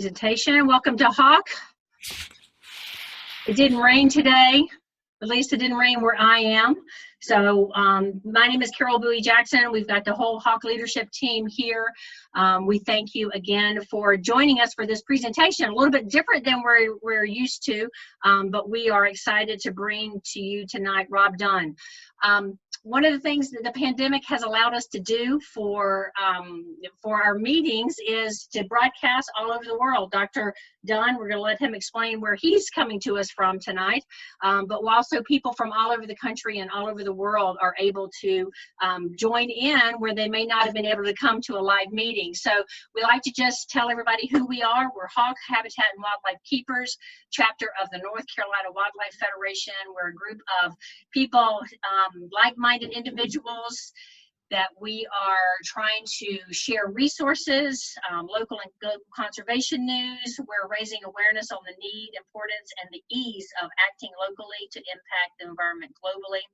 Presentation. Welcome to Hawk. It didn't rain today. At least it didn't rain where I am. So my name is Carol Bowie Jackson. We've got the whole Hawk leadership team here. We thank you again for joining us for this presentation. A little bit different than we're used to, but we are excited to bring to you tonight Rob Dunn. One of the things that the pandemic has allowed us to do for our meetings is to broadcast all over the world. Dr. Dunn, we're going to let him explain where he's coming to us from tonight, but also people from all over the country and all over the world are able to join in where they may not have been able to come to a live meeting. So we like to just tell everybody who we are. We're Hawk Habitat and Wildlife Keepers, chapter of the North Carolina Wildlife Federation. We're a group of people, like-minded individuals, that we are trying to share resources, local and global conservation news. We're raising awareness on the need, importance, and the ease of acting locally to impact the environment globally.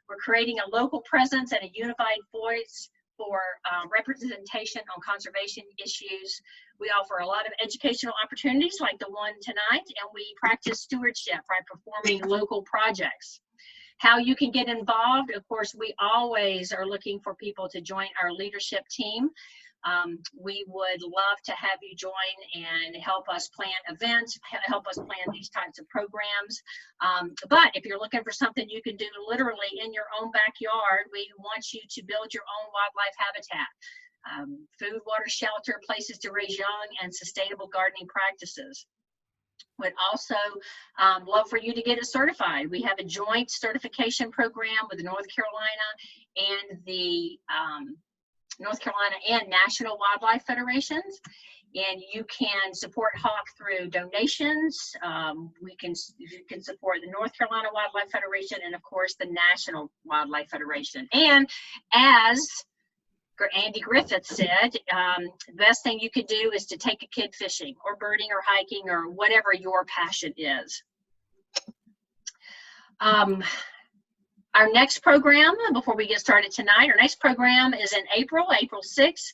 We're creating a local presence and a unified voice for representation on conservation issues. We offer a lot of educational opportunities like the one tonight, and we practice stewardship by performing local projects. How you can get involved, of course, we always are looking for people to join our leadership team. We would love to have you join and help us plan events, help us plan these types of programs. But if you're looking for something you can do literally in your own backyard, we want you to build your own wildlife habitat. Food, water, shelter, places to raise young, and sustainable gardening practices. Would also love for you to get it certified. We have a joint certification program with the North Carolina and the North Carolina and National Wildlife Federations, and you can support Hawk through donations. You can support the North Carolina Wildlife Federation and of course the National Wildlife Federation. And as Andy Griffith said, the best thing you could do is to take a kid fishing or birding or hiking or whatever your passion is. Our next program, before we get started tonight, our next program is in April 6th.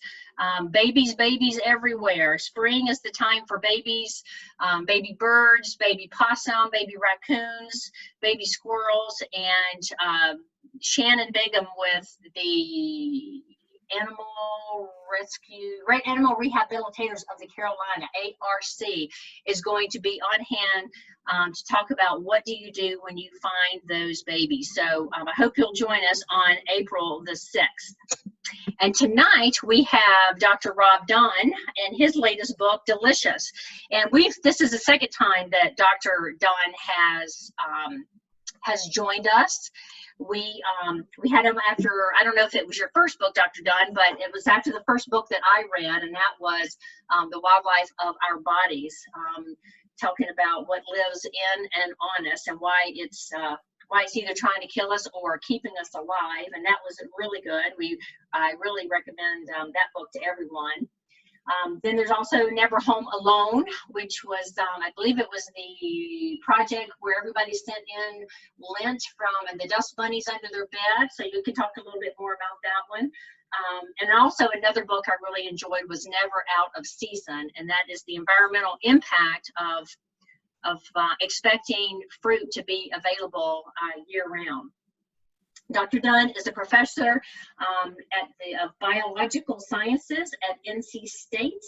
Babies everywhere. Spring is the time for babies, baby birds, baby possum, baby raccoons, baby squirrels, and Shannon Begum with the Animal Rehabilitators of the Carolina, ARC, is going to be on hand to talk about what do you do when you find those babies. So I hope you'll join us on April the 6th. And tonight we have Dr. Rob Dunn and his latest book, Delicious. And this is the second time that Dr. Dunn has joined us. We had him after, I don't know if it was your first book, Dr. Dunn, but it was after the first book that I read, and that was The Wildlife of Our Bodies, talking about what lives in and on us and why it's either trying to kill us or keeping us alive, and that was really good. I really recommend that book to everyone. Then there's also Never Home Alone, which was, I believe it was the project where everybody sent in lint from the dust bunnies under their bed. So you can talk a little bit more about that one. And also another book I really enjoyed was Never Out of Season, and that is the environmental impact of expecting fruit to be available year-round. Dr. Dunn is a professor of biological sciences at NC State.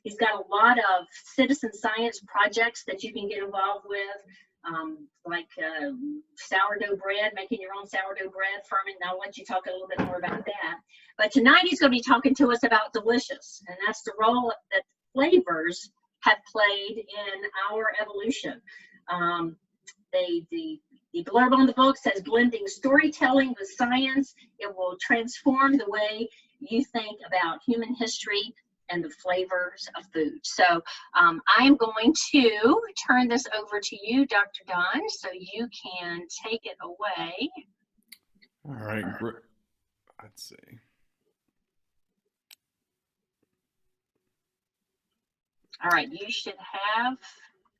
He's got a lot of citizen science projects that you can get involved with, like sourdough bread, making your own sourdough bread, ferment. I'll let you talk a little bit more about that. But tonight he's going to be talking to us about delicious, and that's the role that flavors have played in our evolution. The blurb on the book says, blending storytelling with science, it will transform the way you think about human history and the flavors of food. So I'm going to turn this over to you, Dr. Dunn, so you can take it away. All right, great. Let's see. All right, you should have,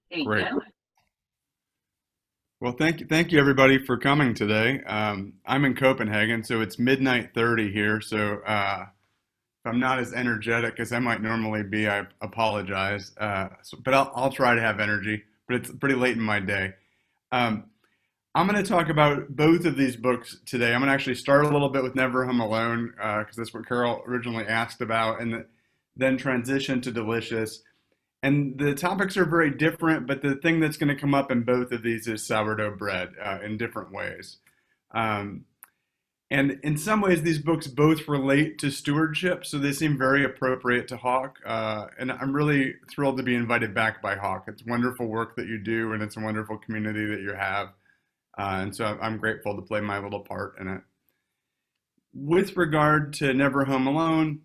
there you go. Well, thank you everybody for coming today. I'm in Copenhagen, so it's midnight 30 here. So I'm not as energetic as I might normally be, I apologize. But I'll try to have energy, but it's pretty late in my day. Um, I'm going to talk about both of these books today. I'm going to actually start a little bit with Never Home Alone, because that's what Carol originally asked about, and then transition to Delicious. And the topics are very different, but the thing that's going to come up in both of these is sourdough bread in different ways. Um, and in some ways, these books both relate to stewardship, so they seem very appropriate to Hawk. And I'm really thrilled to be invited back by Hawk. It's wonderful work that you do, and it's a wonderful community that you have. And so I'm grateful to play my little part in it. With regard to Never Home Alone,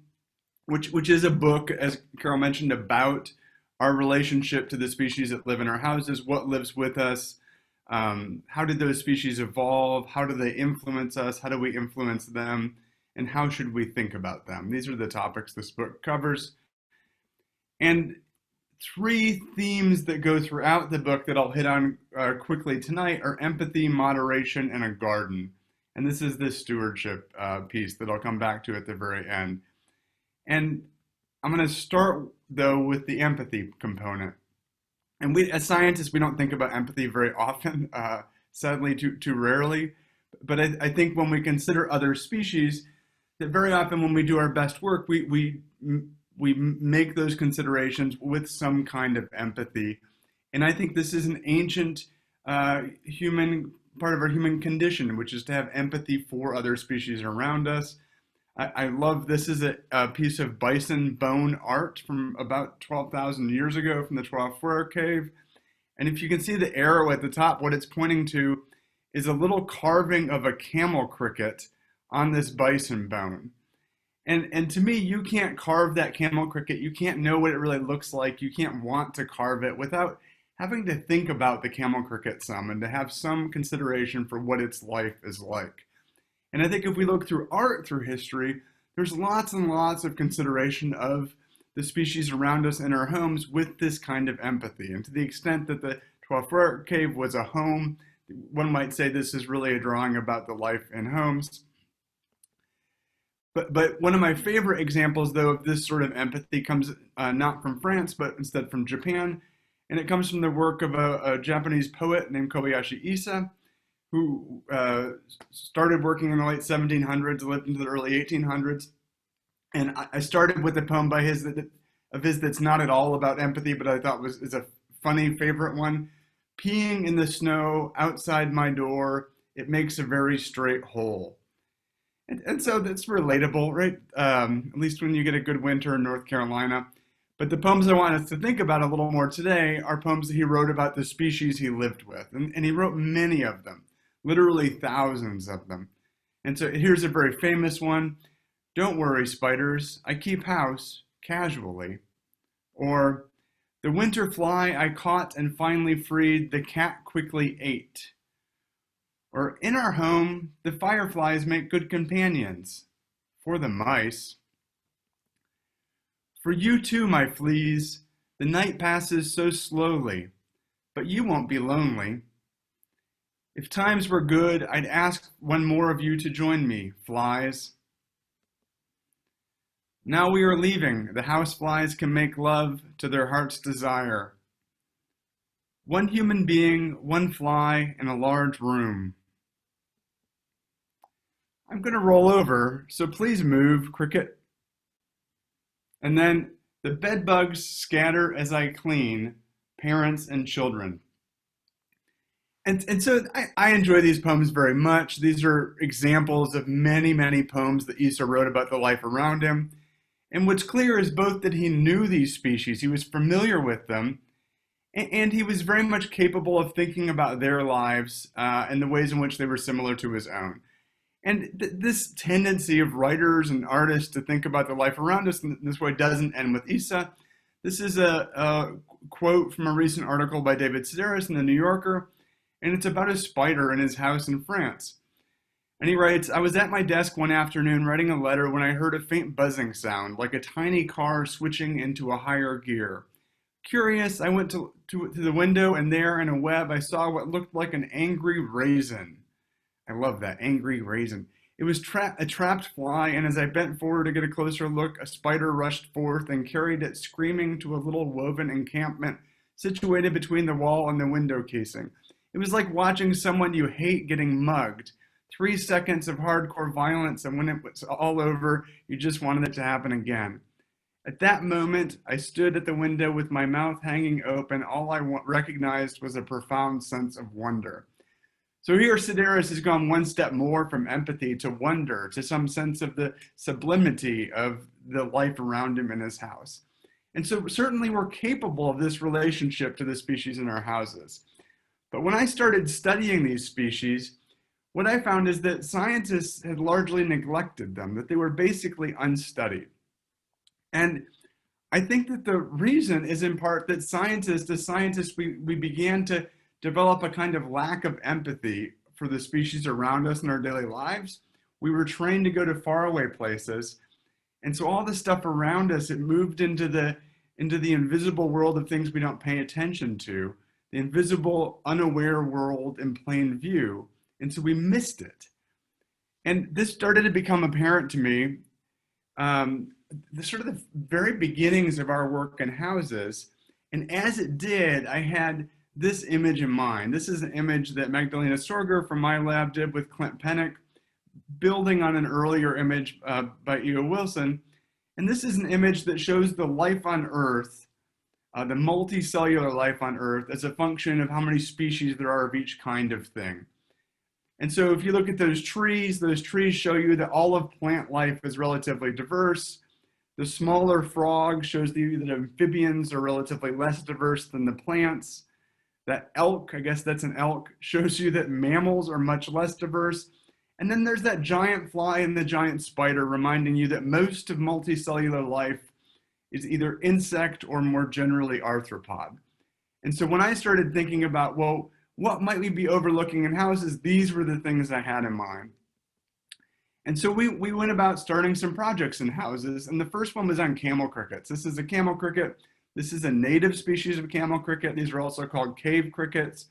which is a book, as Carol mentioned, about our relationship to the species that live in our houses, what lives with us, how did those species evolve, how do they influence us, how do we influence them, and how should we think about them? These are the topics this book covers. And three themes that go throughout the book that I'll hit on quickly tonight are empathy, moderation, and a garden. And this is the stewardship piece that I'll come back to at the very end. And I'm going to start, though, with the empathy component. And we, as scientists, we don't think about empathy very often, sadly, too rarely. But I think when we consider other species, that very often when we do our best work, we make those considerations with some kind of empathy. And I think this is an ancient human part of our human condition, which is to have empathy for other species around us. I love, this is a piece of bison bone art from about 12,000 years ago from the Trois Cave. And if you can see the arrow at the top, what it's pointing to is a little carving of a camel cricket on this bison bone. And to me, you can't carve that camel cricket. You can't know what it really looks like. You can't want to carve it without having to think about the camel cricket some and to have some consideration for what its life is like. And I think if we look through art through history, there's lots and lots of consideration of the species around us in our homes with this kind of empathy. And to the extent that the Trois Cave was a home, one might say this is really a drawing about the life in homes. But one of my favorite examples, though, of this sort of empathy comes not from France, but instead from Japan. And it comes from the work of a Japanese poet named Kobayashi Issa, who started working in the late 1700s, lived into the early 1800s. And I started with a poem by his that's not at all about empathy, but I thought is a funny favorite one. Peeing in the snow outside my door, it makes a very straight hole. And so that's relatable, right? At least when you get a good winter in North Carolina. But the poems I want us to think about a little more today are poems that he wrote about the species he lived with. And he wrote many of them. Literally thousands of them. And so here's a very famous one. Don't worry, spiders, I keep house casually. Or, the winter fly I caught and finally freed, the cat quickly ate. Or, in our home, the fireflies make good companions for the mice. For you too, my fleas, the night passes so slowly, but you won't be lonely. If times were good, I'd ask one more of you to join me, flies. Now we are leaving, the houseflies can make love to their heart's desire. One human being, one fly in a large room. I'm going to roll over, so please move, cricket. And then the bedbugs scatter as I clean, parents and children. And so I enjoy these poems very much. These are examples of many, many poems that Issa wrote about the life around him. And what's clear is both that he knew these species, he was familiar with them, and he was very much capable of thinking about their lives and the ways in which they were similar to his own. And this tendency of writers and artists to think about the life around us in this way doesn't end with Issa. This is a quote from a recent article by David Sedaris in the New Yorker, and it's about a spider in his house in France. And he writes, I was at my desk one afternoon writing a letter when I heard a faint buzzing sound, like a tiny car switching into a higher gear. Curious, I went to the window, and there in a web I saw what looked like an angry raisin. I love that, angry raisin. It was a trapped fly, and as I bent forward to get a closer look, a spider rushed forth and carried it screaming to a little woven encampment situated between the wall and the window casing. It was like watching someone you hate getting mugged. 3 seconds of hardcore violence, and when it was all over, you just wanted it to happen again. At that moment, I stood at the window with my mouth hanging open. All I recognized was a profound sense of wonder. So here, Sedaris has gone one step more from empathy to wonder, to some sense of the sublimity of the life around him in his house. And so certainly we're capable of this relationship to the species in our houses. But when I started studying these species, what I found is that scientists had largely neglected them, that they were basically unstudied. And I think that the reason is in part that as scientists, we began to develop a kind of lack of empathy for the species around us in our daily lives. We were trained to go to faraway places. And so all the stuff around us, it moved into the invisible world of things we don't pay attention to, the invisible, unaware world in plain view. And so we missed it. And this started to become apparent to me, the sort of the very beginnings of our work in houses. And as it did, I had this image in mind. This is an image that Magdalena Sorger from my lab did with Clint Pennick, building on an earlier image by E.O. Wilson. And this is an image that shows the life on Earth, the multicellular life on Earth, as a function of how many species there are of each kind of thing. And so if you look at those trees show you that all of plant life is relatively diverse. The smaller frog shows you that amphibians are relatively less diverse than the plants. That elk, I guess that's an elk, shows you that mammals are much less diverse. And then there's that giant fly and the giant spider, reminding you that most of multicellular life is either insect or more generally arthropod. And so when I started thinking about, well, what might we be overlooking in houses, these were the things I had in mind. And so we went about starting some projects in houses, and the first one was on camel crickets. This is a camel cricket. This is a native species of camel cricket. These are also called cave crickets.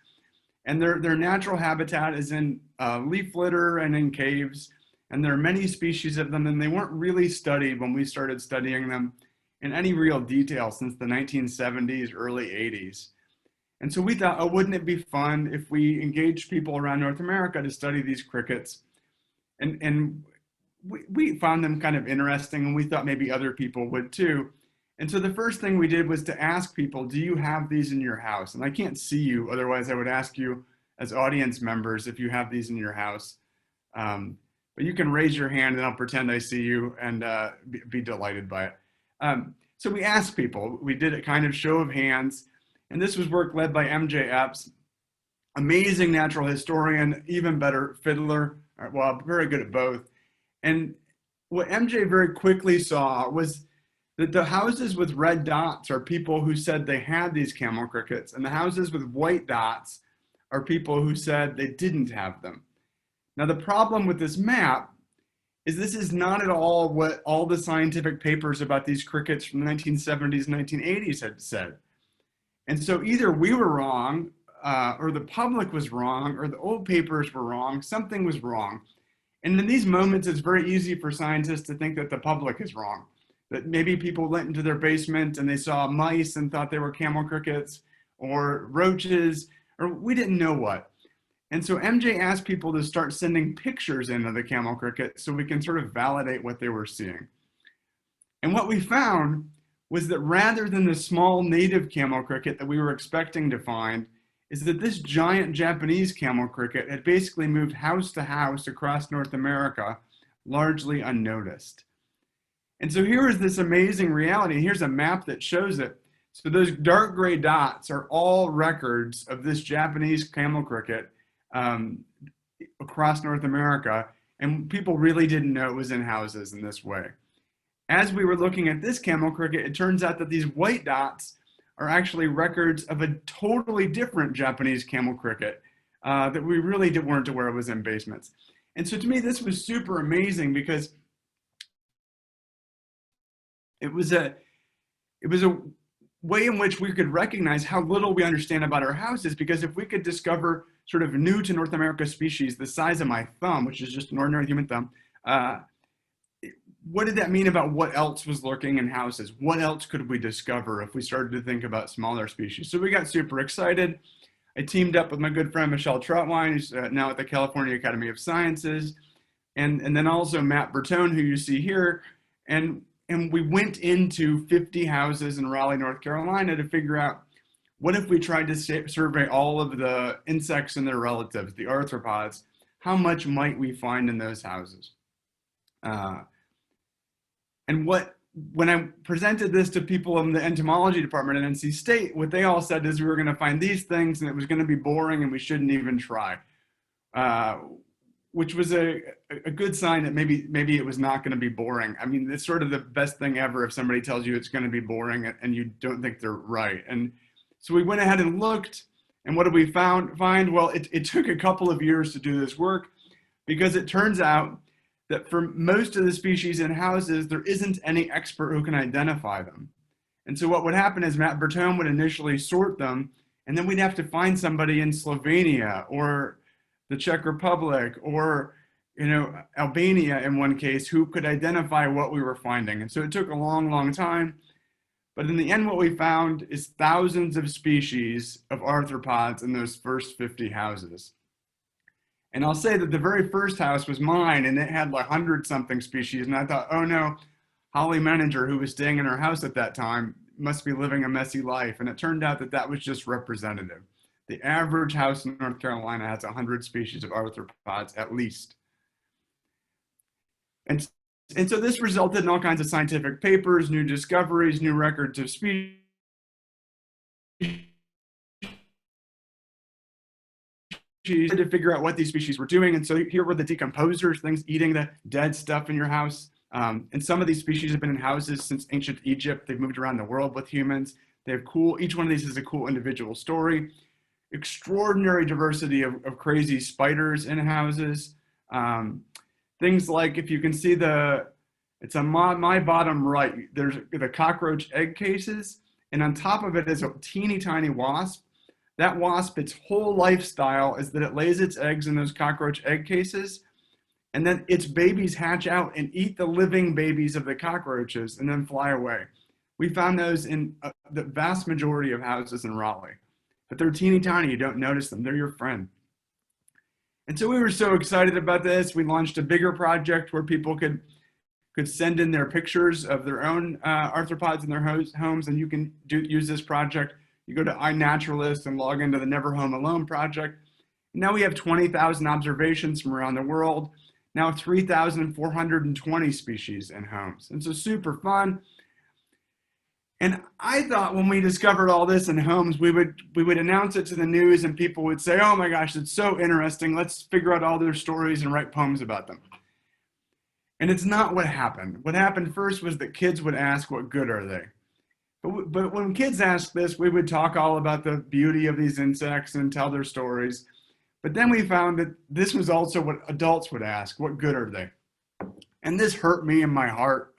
And their natural habitat is in leaf litter and in caves. And there are many species of them, and they weren't really studied when we started studying them in any real detail since the 1970s, early 80s. And so we thought, oh, wouldn't it be fun if we engaged people around North America to study these crickets? And we found them kind of interesting, and we thought maybe other people would too. And so the first thing we did was to ask people, do you have these in your house? And I can't see you, otherwise I would ask you as audience members if you have these in your house. But you can raise your hand and I'll pretend I see you and be delighted by it. So we asked people, we did a kind of show of hands, and this was work led by MJ Epps, amazing natural historian, even better fiddler, well, very good at both. And what MJ very quickly saw was that the houses with red dots are people who said they had these camel crickets, and the houses with white dots are people who said they didn't have them. Now, the problem with this map is this is not at all what all the scientific papers about these crickets from the 1970s, 1980s had said. And so either we were wrong, or the public was wrong, or the old papers were wrong, something was wrong. And in these moments, it's very easy for scientists to think that the public is wrong, that maybe people went into their basement and they saw mice and thought they were camel crickets, or roaches, or we didn't know what. And so MJ asked people to start sending pictures in of the camel cricket so we can sort of validate what they were seeing. And what we found was that rather than the small native camel cricket that we were expecting to find, is that this giant Japanese camel cricket had basically moved house to house across North America, largely unnoticed. And so here is this amazing reality. Here's a map that shows it. So those dark gray dots are all records of this Japanese camel cricket across North America, and people really didn't know it was in houses in this way. As we were looking at this camel cricket, it turns out that these white dots are actually records of a totally different Japanese camel cricket that we really weren't aware was in basements. And so to me, this was super amazing because it was a way in which we could recognize how little we understand about our houses, because if we could discover sort of new to North America species the size of my thumb, which is just an ordinary human thumb, what did that mean about what else was lurking in houses? What else could we discover if we started to think about smaller species? So we got super excited. I teamed up with my good friend Michelle Troutwine, who's now at the California Academy of Sciences, and then also Matt Bertone, who you see here, and we went into 50 houses in Raleigh, North Carolina to figure out, what if we tried to survey all of the insects and their relatives, the arthropods? How much might we find in those houses? And when I presented this to people in the entomology department at NC State, what they all said is we were going to find these things and it was going to be boring and we shouldn't even try, which was a good sign that maybe it was not going to be boring. I mean, it's sort of the best thing ever if somebody tells you it's going to be boring and you don't think they're right. And so we went ahead and looked, and what did we find? Well, it took a couple of years to do this work, because it turns out that for most of the species in houses, there isn't any expert who can identify them. And so what would happen is Matt Bertone would initially sort them, and then we'd have to find somebody in Slovenia or the Czech Republic or Albania in one case who could identify what we were finding. And so it took a long, long time. But in the end, what we found is thousands of species of arthropods in those first 50 houses. And I'll say that the very first house was mine, and it had like 100-something species. And I thought, oh no, Holly Meninger, who was staying in her house at that time, must be living a messy life. And it turned out that that was just representative. The average house in North Carolina has 100 species of arthropods at least. And so this resulted in all kinds of scientific papers, new discoveries, new records of species, to figure out what these species were doing. And so here were the decomposers, things eating the dead stuff in your house. And some of these species have been in houses since ancient Egypt. They've moved around the world with humans. They have each one of these is a cool individual story. Extraordinary diversity of crazy spiders in houses. Things like, if you can see it's on my bottom right, there's the cockroach egg cases, and on top of it is a teeny tiny wasp. That wasp, its whole lifestyle is that it lays its eggs in those cockroach egg cases, and then its babies hatch out and eat the living babies of the cockroaches and then fly away. We found those in the vast majority of houses in Raleigh, but they're teeny tiny, you don't notice them, they're your friend. And so we were so excited about this, we launched a bigger project where people could send in their pictures of their own arthropods in their homes, and you can use this project. You go to iNaturalist and log into the Never Home Alone project. And now we have 20,000 observations from around the world, now 3,420 species in homes. And so super fun. And I thought when we discovered all this in homes, we would announce it to the news and people would say, oh my gosh, it's so interesting. Let's figure out all their stories and write poems about them. And it's not what happened. What happened first was that kids would ask, what good are they? But when kids asked this, we would talk all about the beauty of these insects and tell their stories. But then we found that this was also what adults would ask, what good are they? And this hurt me in my heart.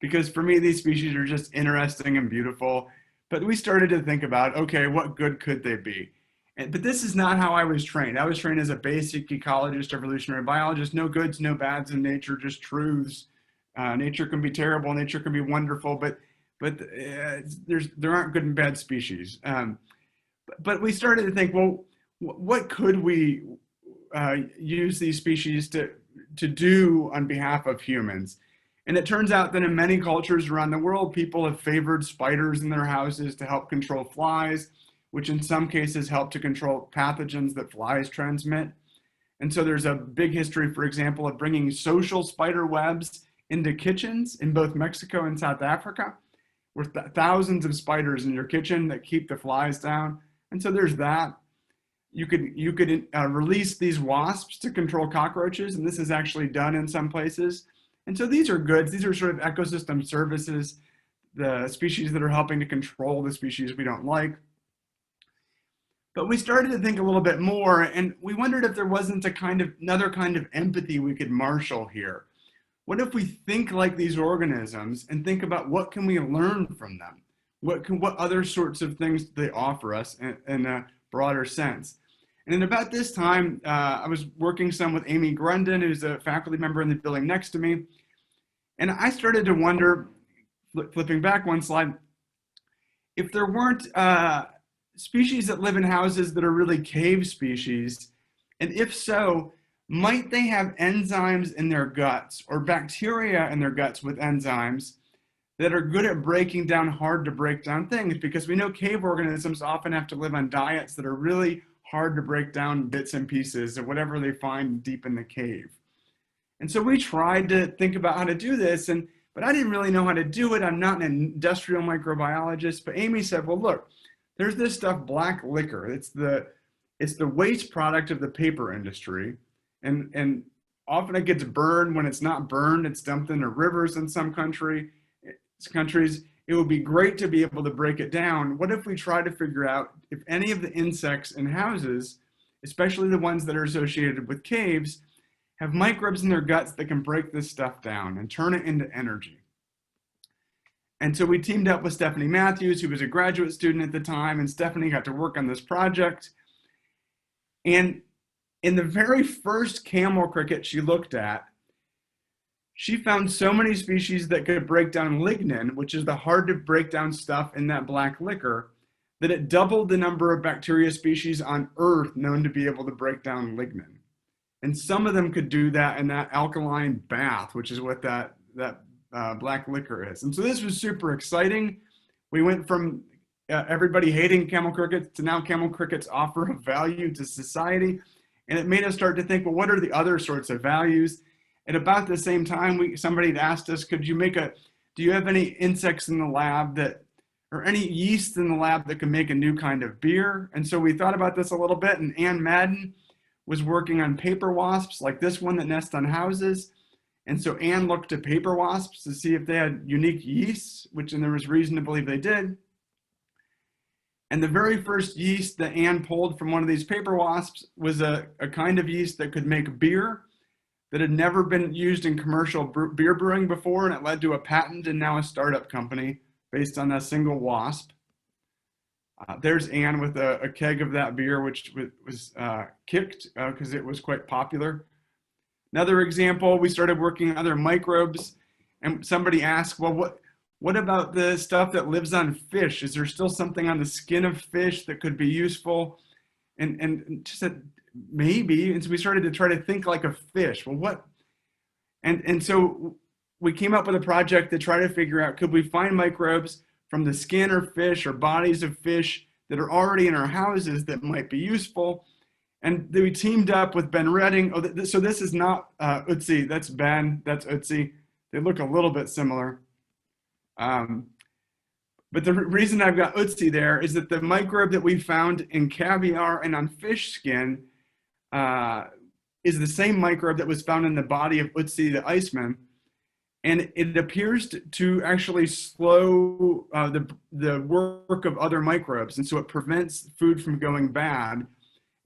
Because for me, these species are just interesting and beautiful. But we started to think about, okay, what good could they be? But this is not how I was trained. I was trained as a basic ecologist, evolutionary biologist, no goods, no bads in nature, just truths. Nature can be terrible, nature can be wonderful, but there aren't good and bad species. But we started to think, well, what could we use these species to do on behalf of humans? And it turns out that in many cultures around the world, people have favored spiders in their houses to help control flies, which in some cases help to control pathogens that flies transmit. And so there's a big history, for example, of bringing social spider webs into kitchens in both Mexico and South Africa, with thousands of spiders in your kitchen that keep the flies down. And so there's that. You could release these wasps to control cockroaches, and this is actually done in some places. And so these are goods. These are sort of ecosystem services, the species that are helping to control the species we don't like. But we started to think a little bit more, and we wondered if there wasn't another kind of empathy we could marshal here. What if we think like these organisms and think about what can we learn from them? What other sorts of things do they offer us in a broader sense? And in about this time, I was working some with Amy Grundon, who's a faculty member in the building next to me. And I started to wonder, flipping back one slide, if there weren't species that live in houses that are really cave species, and if so, might they have enzymes in their guts or bacteria in their guts with enzymes that are good at breaking down hard to break down things? Because we know cave organisms often have to live on diets that are really hard to break down bits and pieces of whatever they find deep in the cave. And so we tried to think about how to do this, but I didn't really know how to do it. I'm not an industrial microbiologist, but Amy said, well, look, there's this stuff, black liquor. It's the waste product of the paper industry. And often it gets burned. When it's not burned, it's dumped into rivers in some countries. It would be great to be able to break it down. What if we try to figure out if any of the insects in houses, especially the ones that are associated with caves, have microbes in their guts that can break this stuff down and turn it into energy? And so we teamed up with Stephanie Matthews, who was a graduate student at the time, and Stephanie got to work on this project. And in the very first camel cricket she looked at, she found so many species that could break down lignin, which is the hard to break down stuff in that black liquor, that it doubled the number of bacteria species on Earth known to be able to break down lignin. And some of them could do that in that alkaline bath, which is what that black liquor is. And so this was super exciting. We went from everybody hating camel crickets to now camel crickets offer a value to society. And it made us start to think, well, what are the other sorts of values? At about the same time, somebody had asked us, do you have any insects in the lab or any yeast in the lab that can make a new kind of beer? And so we thought about this a little bit, and Ann Madden was working on paper wasps like this one that nest on houses. And so Ann looked at paper wasps to see if they had unique yeasts, and there was reason to believe they did. And the very first yeast that Ann pulled from one of these paper wasps was a kind of yeast that could make beer that had never been used in commercial beer brewing before, and it led to a patent and now a startup company based on a single wasp. There's Ann with a keg of that beer, which was kicked because it was quite popular. Another example, we started working on other microbes, and somebody asked, well, what about the stuff that lives on fish? Is there still something on the skin of fish that could be useful? And just said, maybe. And so we started to try to think like a fish. Well, what? And so we came up with a project to try to figure out, could we find microbes from the skin or fish or bodies of fish that are already in our houses that might be useful? And we teamed up with Ben Redding. So this is not Utsi, that's Ben, that's Utsi. They look a little bit similar. But the reason I've got Utsi there is that the microbe that we found in caviar and on fish skin is the same microbe that was found in the body of Utsi the Iceman. And it appears to actually slow the work of other microbes. And so it prevents food from going bad.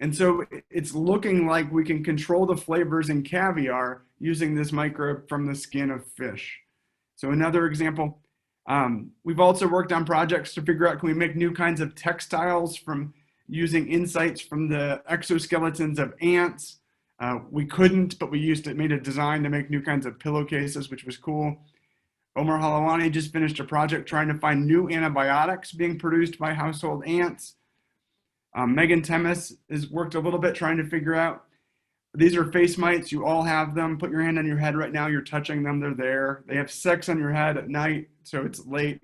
And so it's looking like we can control the flavors in caviar using this microbe from the skin of fish. So another example, we've also worked on projects to figure out, can we make new kinds of textiles from using insights from the exoskeletons of ants? We couldn't, but we made a design to make new kinds of pillowcases, which was cool. Omar Halawani just finished a project trying to find new antibiotics being produced by household ants. Megan Temis has worked a little bit trying to figure out, these are face mites, you all have them. Put your hand on your head right now, you're touching them, they're there. They have sex on your head at night, so it's late.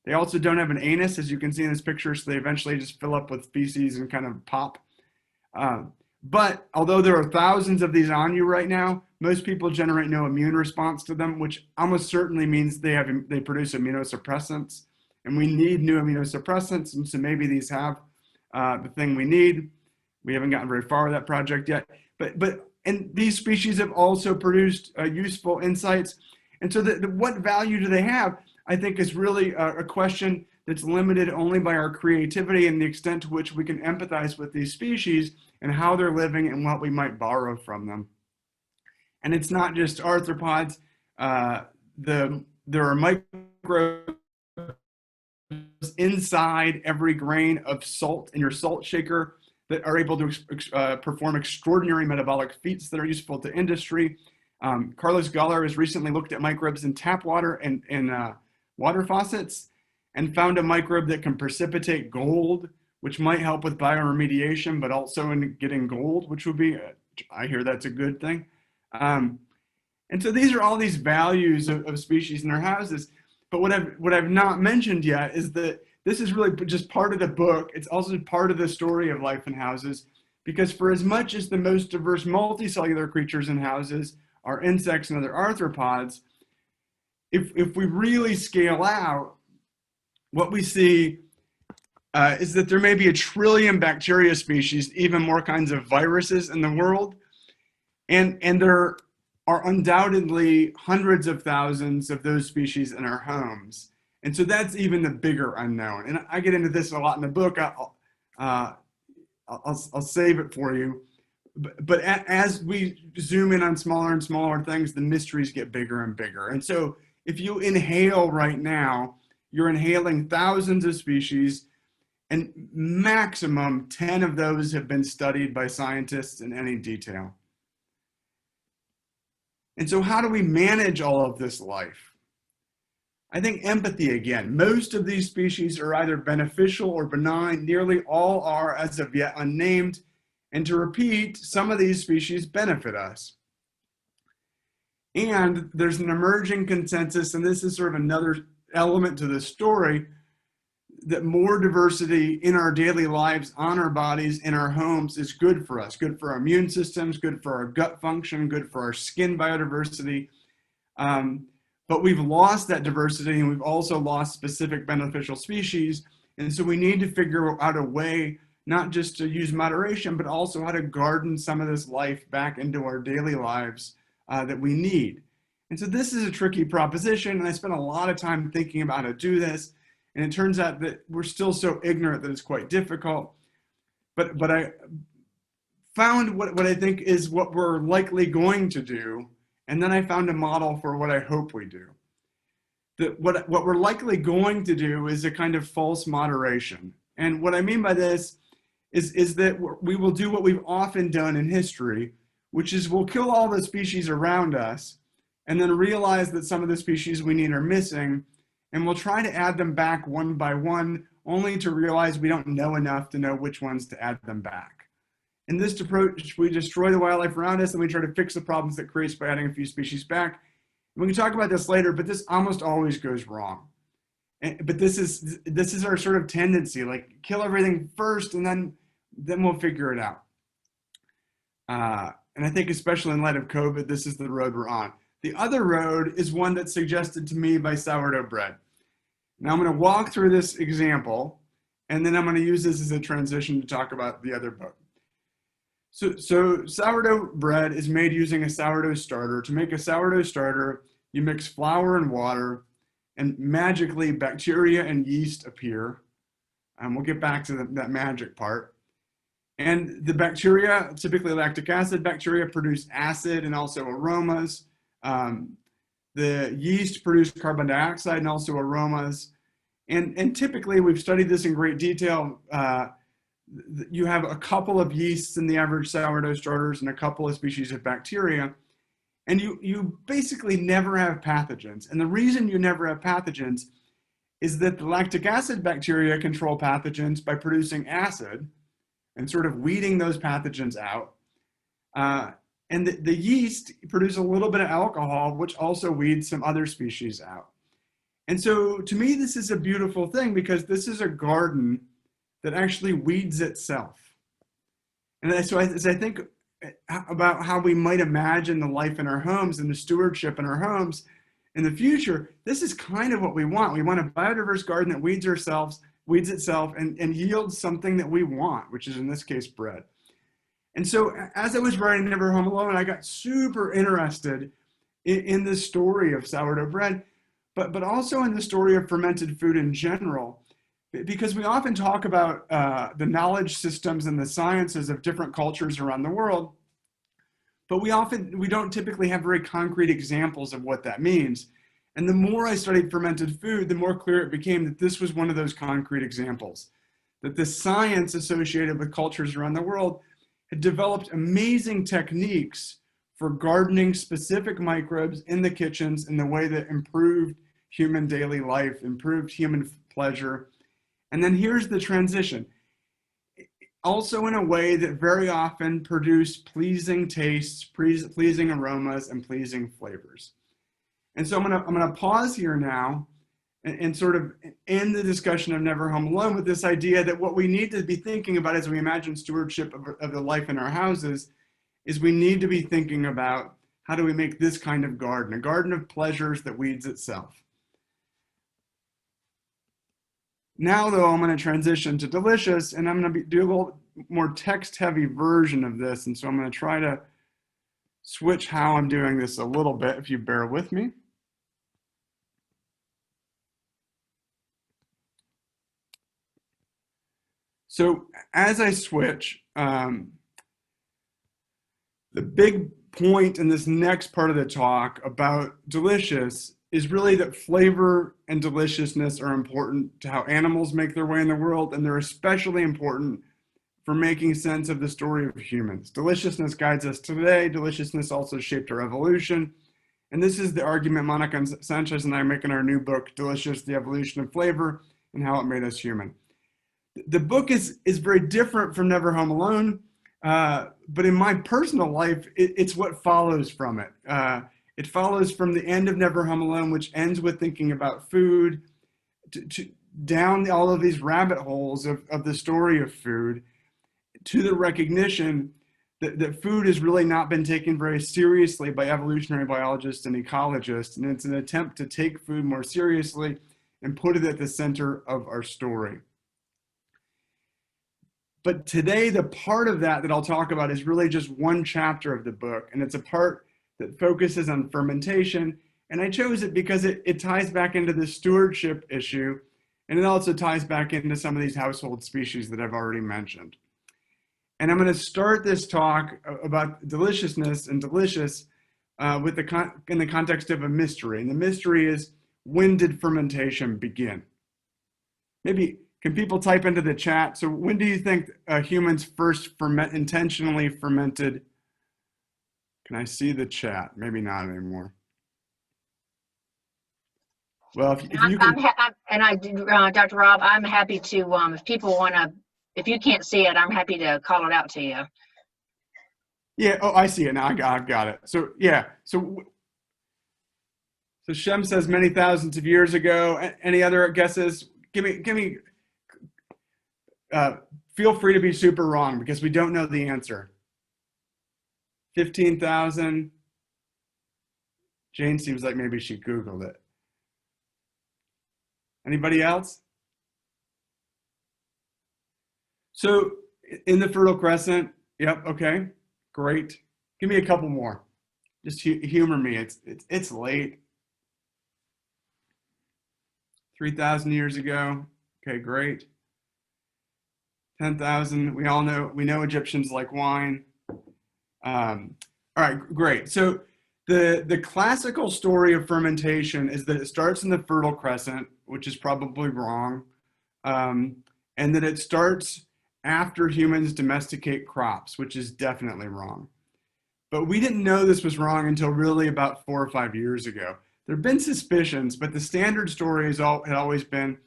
They also don't have an anus, as you can see in this picture, so they eventually just fill up with feces and kind of pop. But although there are thousands of these on you right now, most people generate no immune response to them, which almost certainly means they produce immunosuppressants, and we need new immunosuppressants, and so maybe these have the thing we need. We haven't gotten very far with that project yet, and these species have also produced useful insights. And so what value do they have, I think, is really a question that's limited only by our creativity and the extent to which we can empathize with these species and how they're living and what we might borrow from them. And it's not just arthropods. There are microbes inside every grain of salt in your salt shaker that are able to perform extraordinary metabolic feats that are useful to industry. Carlos Galler has recently looked at microbes in tap water and water faucets and found a microbe that can precipitate gold, which might help with bioremediation, but also in getting gold, which would be, I hear that's a good thing. And so these are all these values of species in their houses. But what I've not mentioned yet is that this is really just part of the book. It's also part of the story of life in houses, because for as much as the most diverse multicellular creatures in houses are insects and other arthropods, if we really scale out, what we see is that there may be 1 trillion bacteria species, even more kinds of viruses in the world. And there are undoubtedly hundreds of thousands of those species in our homes. And so that's even the bigger unknown. And I get into this a lot in the book. I'll save it for you. But as we zoom in on smaller and smaller things, the mysteries get bigger and bigger. And so if you inhale right now, you're inhaling thousands of species, and maximum 10 of those have been studied by scientists in any detail. And so how do we manage all of this life? I think empathy again. Most of these species are either beneficial or benign. Nearly all are as of yet unnamed. And to repeat, some of these species benefit us. And there's an emerging consensus, and this is sort of another element to the story, that more diversity in our daily lives, on our bodies, in our homes is good for us, good for our immune systems, good for our gut function, good for our skin biodiversity. But we've lost that diversity, and we've also lost specific beneficial species. And so we need to figure out a way not just to use moderation, but also how to garden some of this life back into our daily lives that we need. And so this is a tricky proposition, and I spent a lot of time thinking about how to do this. And it turns out that we're still so ignorant that it's quite difficult. But I found what I think is what we're likely going to do. And then I found a model for what I hope we do. What we're likely going to do is a kind of false moderation. And what I mean by this is that we will do what we've often done in history, which is we'll kill all the species around us and then realize that some of the species we need are missing. And we'll try to add them back one by one, only to realize we don't know enough to know which ones to add them back. In this approach, we destroy the wildlife around us and we try to fix the problems that creates by adding a few species back. We can talk about this later, but this almost always goes wrong. But this is our sort of tendency, like kill everything first and then we'll figure it out. And I think especially in light of COVID, this is the road we're on. The other road is one that's suggested to me by sourdough bread. Now I'm going to walk through this example, and then I'm going to use this as a transition to talk about the other book. So sourdough bread is made using a sourdough starter. To make a sourdough starter, you mix flour and water, and magically bacteria and yeast appear. We'll get back to that magic part. And the bacteria, typically lactic acid bacteria, produce acid and also aromas. The yeast produce carbon dioxide and also aromas. And typically, we've studied this in great detail. You have a couple of yeasts in the average sourdough starters and a couple of species of bacteria. And you basically never have pathogens. And the reason you never have pathogens is that the lactic acid bacteria control pathogens by producing acid and sort of weeding those pathogens out. And the yeast produce a little bit of alcohol, which also weeds some other species out. And so to me, this is a beautiful thing because this is a garden that actually weeds itself. And so as I think about how we might imagine the life in our homes and the stewardship in our homes in the future, this is kind of what we want. We want a biodiverse garden that weeds itself and yields something that we want, which is in this case, bread. And so as I was writing Never Home Alone, I got super interested in the story of sourdough bread, but also in the story of fermented food in general, because we often talk about the knowledge systems and the sciences of different cultures around the world, but we don't typically have very concrete examples of what that means. And the more I studied fermented food, the more clear it became that this was one of those concrete examples, that the science associated with cultures around the world had developed amazing techniques for gardening specific microbes in the kitchens in the way that improved human daily life, improved human pleasure. And then here's the transition. Also in a way that very often produced pleasing tastes, pleasing aromas, and pleasing flavors. And so I'm gonna pause here now and sort of end the discussion of Never Home Alone with this idea that what we need to be thinking about as we imagine stewardship of the life in our houses is we need to be thinking about how do we make this kind of garden, a garden of pleasures that weeds itself. Now though, I'm going to transition to delicious, and I'm going to do a little more text-heavy version of this, and so I'm going to try to switch how I'm doing this a little bit, if you bear with me. So as I switch, the big point in this next part of the talk about delicious is really that flavor and deliciousness are important to how animals make their way in the world, and they're especially important for making sense of the story of humans. Deliciousness guides us today. Deliciousness also shaped our evolution. And this is the argument Monica Sanchez and I make in our new book, Delicious, the Evolution of Flavor and How It Made Us Human. The book is very different from Never Home Alone, but in my personal life, it's what follows from it. It follows from the end of Never Home Alone, which ends with thinking about food, down all of these rabbit holes of the story of food, to the recognition that food has really not been taken very seriously by evolutionary biologists and ecologists, and it's an attempt to take food more seriously and put it at the center of our story. But today, the part of that I'll talk about is really just one chapter of the book, and it's a part that focuses on fermentation, and I chose it because it ties back into the stewardship issue, and it also ties back into some of these household species that I've already mentioned. And I'm going to start this talk about deliciousness and delicious in the context of a mystery. And the mystery is, when did fermentation begin? Maybe, can people type into the chat? So when do you think humans first intentionally fermented? Can I see the chat? Maybe not anymore. Well, if you can. Dr. Rob, I'm happy to, if people want to, if you can't see it, I'm happy to call it out to you. Yeah, oh, I see it now. I've got it. So yeah, so Shem says many thousands of years ago. Any other guesses? Give me. Feel free to be super wrong because we don't know the answer. 15,000. Jane seems like maybe she Googled it. Anybody else? So in the Fertile Crescent, yep, okay, great. Give me a couple more. Just humor me. It's late. 3,000 years ago. Okay, great. 10,000. We know Egyptians like wine. All right, great. So the classical story of fermentation is that it starts in the Fertile Crescent, which is probably wrong, and that it starts after humans domesticate crops, which is definitely wrong. But we didn't know this was wrong until really about 4 or 5 years ago. There have been suspicions, but the standard story had always been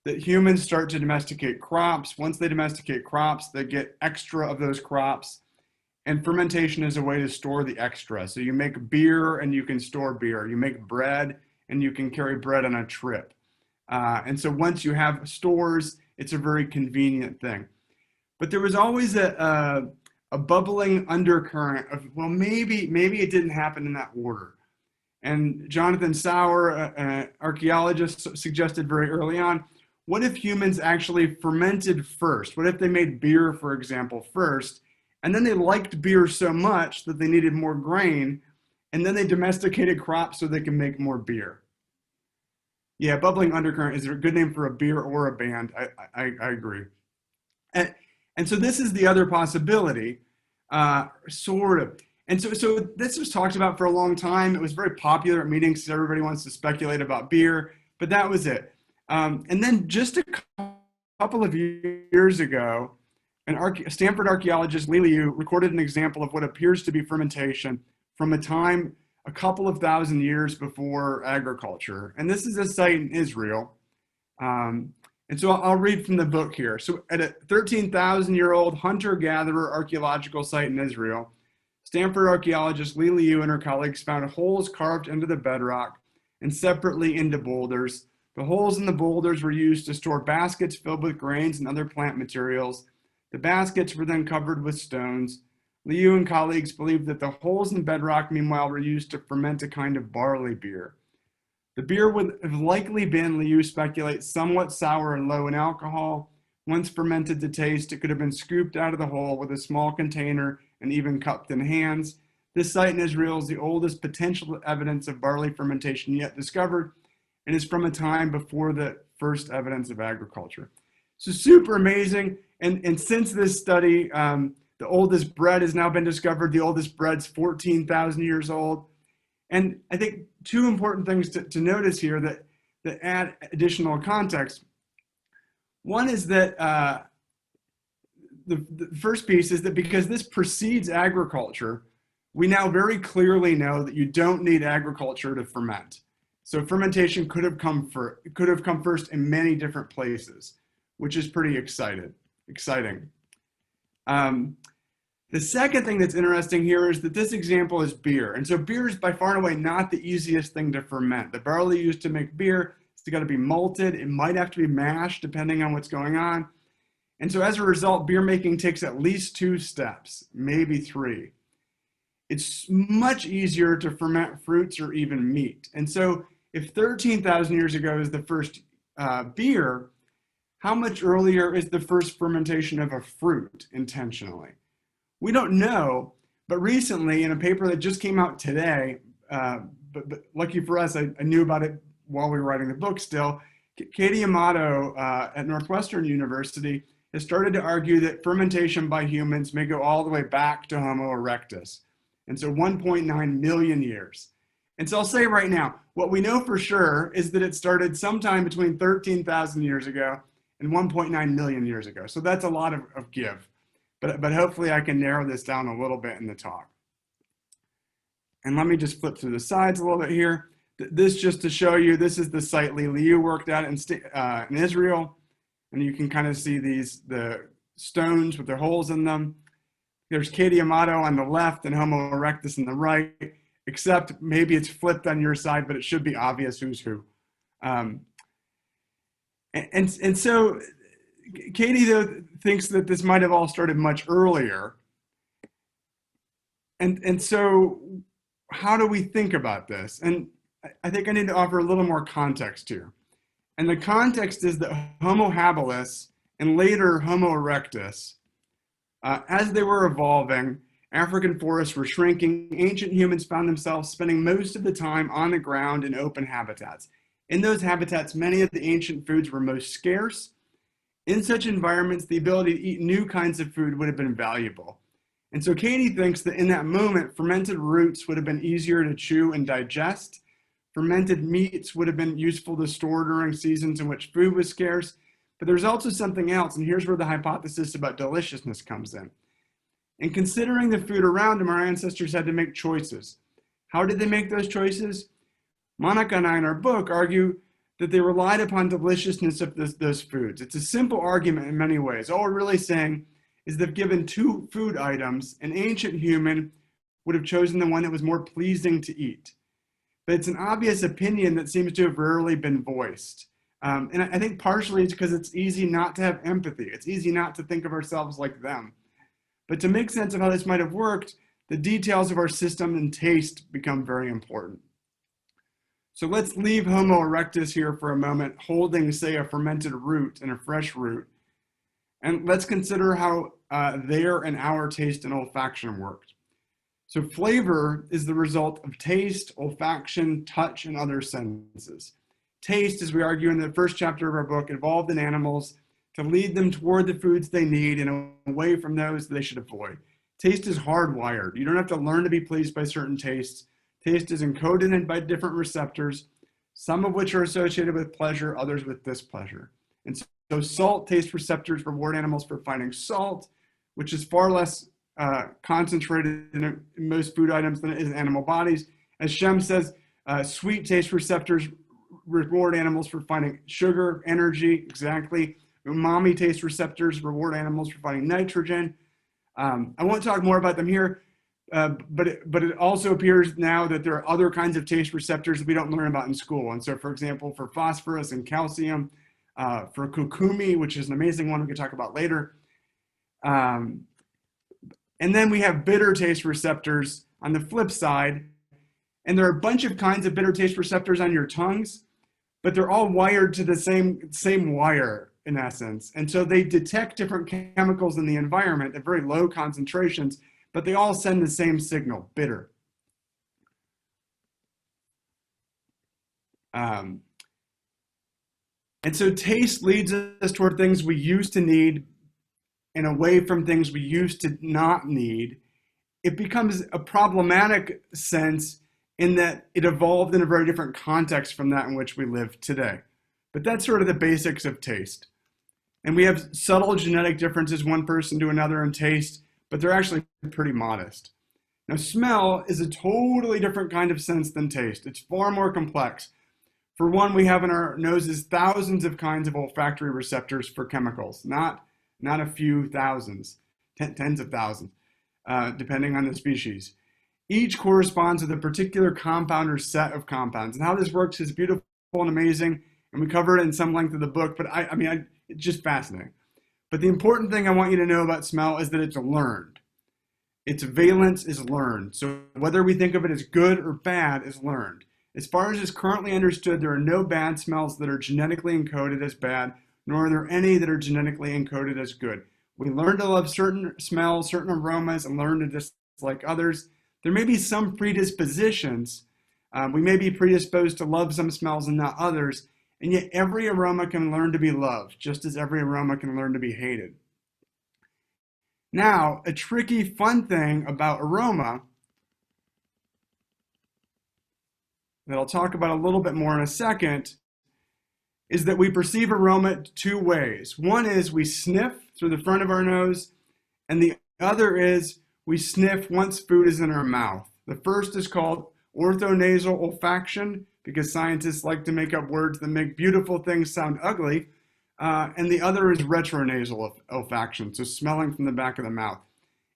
that humans start to domesticate crops. Once they domesticate crops, they get extra of those crops. And fermentation is a way to store the extra. So you make beer and you can store beer. You make bread and you can carry bread on a trip. And so once you have stores, it's a very convenient thing. But there was always a bubbling undercurrent of, well, maybe it didn't happen in that order. And Jonathan Sauer, an archaeologist, suggested very early on, what if humans actually fermented first? What if they made beer, for example, first, and then they liked beer so much that they needed more grain, and then they domesticated crops so they can make more beer? Yeah, bubbling undercurrent is a good name for a beer or a band. I agree. And so this is the other possibility, sort of. And so this was talked about for a long time. It was very popular at meetings because everybody wants to speculate about beer, but that was it. And then just a couple of years ago, Stanford archaeologist Li Liu recorded an example of what appears to be fermentation from a time a couple of thousand years before agriculture. And this is a site in Israel. And so I'll read from the book here. So at a 13,000-year-old hunter-gatherer archaeological site in Israel, Stanford archaeologist Li Liu and her colleagues found holes carved into the bedrock and separately into boulders. The holes in the boulders were used to store baskets filled with grains and other plant materials. The baskets were then covered with stones. Liu and colleagues believed that the holes in bedrock, meanwhile, were used to ferment a kind of barley beer. The beer would have likely been, Liu speculates, somewhat sour and low in alcohol. Once fermented to taste, it could have been scooped out of the hole with a small container and even cupped in hands. This site in Israel is the oldest potential evidence of barley fermentation yet discovered, and is from a time before the first evidence of agriculture. So super amazing. And since this study, the oldest bread has now been discovered. The oldest bread's 14,000 years old. And I think two important things to notice here that add additional context. One is that the first piece is that because this precedes agriculture, we now very clearly know that you don't need agriculture to ferment. So fermentation could have come first in many different places, which is pretty exciting. The second thing that's interesting here is that this example is beer. And so beer is by far and away not the easiest thing to ferment. The barley used to make beer, it's got to be malted. It might have to be mashed depending on what's going on. And so as a result, beer making takes at least 2 steps, maybe 3. It's much easier to ferment fruits or even meat. And so if 13,000 years ago is the first beer, how much earlier is the first fermentation of a fruit intentionally? We don't know, but recently in a paper that just came out today, but lucky for us, I knew about it while we were writing the book still, Katie Amato at Northwestern University has started to argue that fermentation by humans may go all the way back to Homo erectus. And so 1.9 million years. And so I'll say right now, what we know for sure is that it started sometime between 13,000 years ago and 1.9 million years ago. So that's a lot of give. But hopefully I can narrow this down a little bit in the talk. And let me just flip through the sides a little bit here. This just to show you, this is the site Li Liu worked at in Israel. And you can kind of see the stones with their holes in them. There's Katie Amato on the left and Homo erectus on the right, except maybe it's flipped on your side, but it should be obvious who's who. And so Katie, though, thinks that this might have all started much earlier. And so how do we think about this? And I think I need to offer a little more context here. And the context is that Homo habilis and later Homo erectus, as they were evolving, African forests were shrinking. Ancient humans found themselves spending most of the time on the ground in open habitats. In those habitats, many of the ancient foods were most scarce. In such environments, the ability to eat new kinds of food would have been valuable. And so Katie thinks that in that moment, fermented roots would have been easier to chew and digest. Fermented meats would have been useful to store during seasons in which food was scarce. But there's also something else, and here's where the hypothesis about deliciousness comes in. In considering the food around them, our ancestors had to make choices. How did they make those choices? Monica and I in our book argue that they relied upon deliciousness of those foods. It's a simple argument in many ways. All we're really saying is that given 2 food items, an ancient human would have chosen the one that was more pleasing to eat. But it's an obvious opinion that seems to have rarely been voiced. And I think partially it's because it's easy not to have empathy. It's easy not to think of ourselves like them. But to make sense of how this might have worked, the details of our system and taste become very important. So let's leave Homo erectus here for a moment, holding, say, a fermented root and a fresh root. And let's consider how their and our taste and olfaction worked. So flavor is the result of taste, olfaction, touch, and other senses. Taste, as we argue in the first chapter of our book, evolved in animals to lead them toward the foods they need and away from those they should avoid. Taste is hardwired. You don't have to learn to be pleased by certain tastes. Taste is encoded in by different receptors, some of which are associated with pleasure, others with displeasure. And so salt taste receptors reward animals for finding salt, which is far less concentrated in most food items than it is in animal bodies. As Shem says, sweet taste receptors reward animals for finding sugar, energy, exactly. Umami taste receptors reward animals for finding nitrogen. I won't talk more about them here, but it also appears now that there are other kinds of taste receptors that we don't learn about in school. And so, for example, for phosphorus and calcium, for curcumi, which is an amazing one we can talk about later. And then we have bitter taste receptors on the flip side. And there are a bunch of kinds of bitter taste receptors on your tongues, but they're all wired to the same wire in essence. And so they detect different chemicals in the environment at very low concentrations, but they all send the same signal, bitter. And so taste leads us toward things we used to need and away from things we used to not need. It becomes a problematic sense in that it evolved in a very different context from that in which we live today. But that's sort of the basics of taste. And we have subtle genetic differences one person to another in taste, but they're actually pretty modest. Now, smell is a totally different kind of sense than taste. It's far more complex. For one, we have in our noses thousands of kinds of olfactory receptors for chemicals, not a few thousands, tens of thousands, depending on the species. Each corresponds with a particular compound or set of compounds. And how this works is beautiful and amazing, and we cover it in some length of the book, but it's just fascinating. But the important thing I want you to know about smell is that it's learned. Its valence is learned. So whether we think of it as good or bad is learned. As far as is currently understood, there are no bad smells that are genetically encoded as bad, nor are there any that are genetically encoded as good. We learn to love certain smells, certain aromas, and learn to dislike others. There may be some predispositions. We may be predisposed to love some smells and not others, and yet every aroma can learn to be loved, just as every aroma can learn to be hated. Now, a tricky, fun thing about aroma that I'll talk about a little bit more in a second is that we perceive aroma two ways. One is we sniff through the front of our nose, and the other is we sniff once food is in our mouth. The first is called orthonasal olfaction, because scientists like to make up words that make beautiful things sound ugly. And the other is retronasal olfaction, so smelling from the back of the mouth.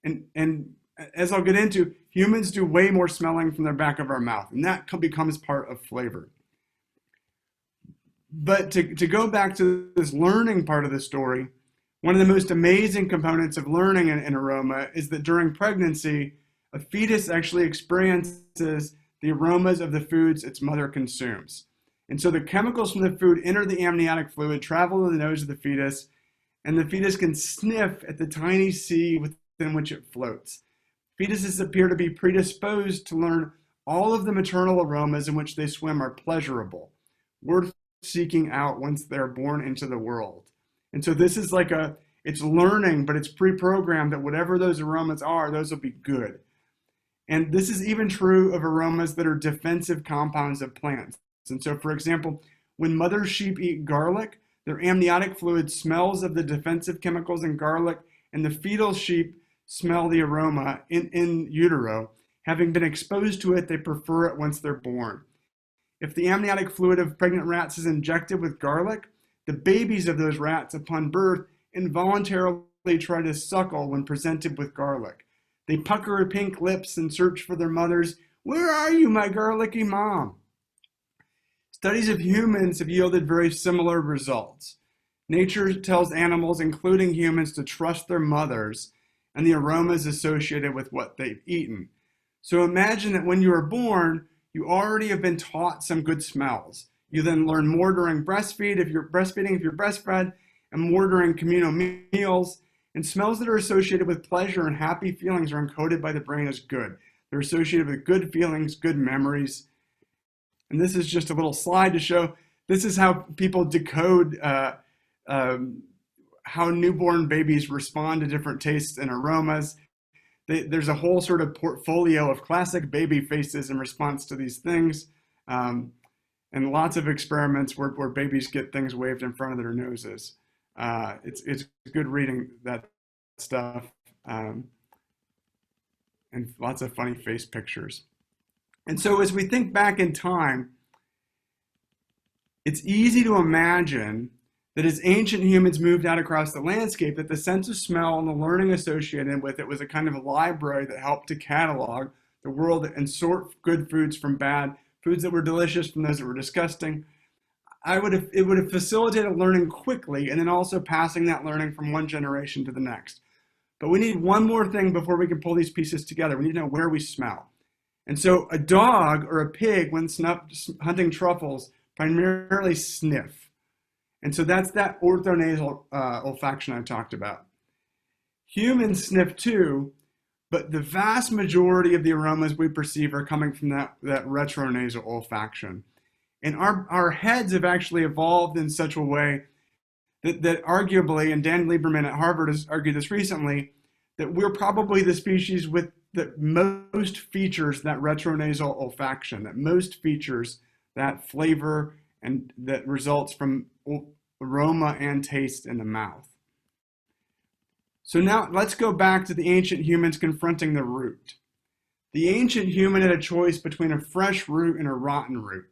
And as I'll get into, humans do way more smelling from the back of our mouth, and that becomes part of flavor. But to go back to this learning part of the story, one of the most amazing components of learning in aroma is that during pregnancy, a fetus actually experiences the aromas of the foods its mother consumes. And so the chemicals from the food enter the amniotic fluid, travel to the nose of the fetus, and the fetus can sniff at the tiny sea within which it floats. Fetuses appear to be predisposed to learn all of the maternal aromas in which they swim are pleasurable, worth seeking out once they're born into the world. And so this is like it's learning, but it's pre-programmed that whatever those aromas are, those will be good. And this is even true of aromas that are defensive compounds of plants. And so, for example, when mother sheep eat garlic, their amniotic fluid smells of the defensive chemicals in garlic, and the fetal sheep smell the aroma in utero. Having been exposed to it, they prefer it once they're born. If the amniotic fluid of pregnant rats is injected with garlic, the babies of those rats upon birth involuntarily try to suckle when presented with garlic. They pucker pink lips and search for their mothers. Where are you, my garlicky mom? Studies of humans have yielded very similar results. Nature tells animals, including humans, to trust their mothers and the aromas associated with what they've eaten. So imagine that when you are born, you already have been taught some good smells. You then learn more during breastfeeding if you're breastfed, and more during communal meals. And smells that are associated with pleasure and happy feelings are encoded by the brain as good. They're associated with good feelings, good memories. And this is just a little slide to show this is how people decode how newborn babies respond to different tastes and aromas. there's a whole sort of portfolio of classic baby faces in response to these things, and lots of experiments where babies get things waved in front of their noses. It's good reading that stuff, and lots of funny face pictures. And so as we think back in time, it's easy to imagine that as ancient humans moved out across the landscape, that the sense of smell and the learning associated with it was a kind of a library that helped to catalog the world and sort good foods from bad, foods that were delicious from those that were disgusting. It would have facilitated learning quickly, and then also passing that learning from one generation to the next. But we need one more thing before we can pull these pieces together. We need to know where we smell. And so a dog or a pig, when hunting truffles, primarily sniff. And so that's that orthonasal olfaction I talked about. Humans sniff too, but the vast majority of the aromas we perceive are coming from that retronasal olfaction. And our heads have actually evolved in such a way that arguably, and Dan Lieberman at Harvard has argued this recently, that we're probably the species with the most features that retronasal olfaction, that most features that flavor and that results from aroma and taste in the mouth. So now let's go back to the ancient humans confronting the root. The ancient human had a choice between a fresh root and a rotten root.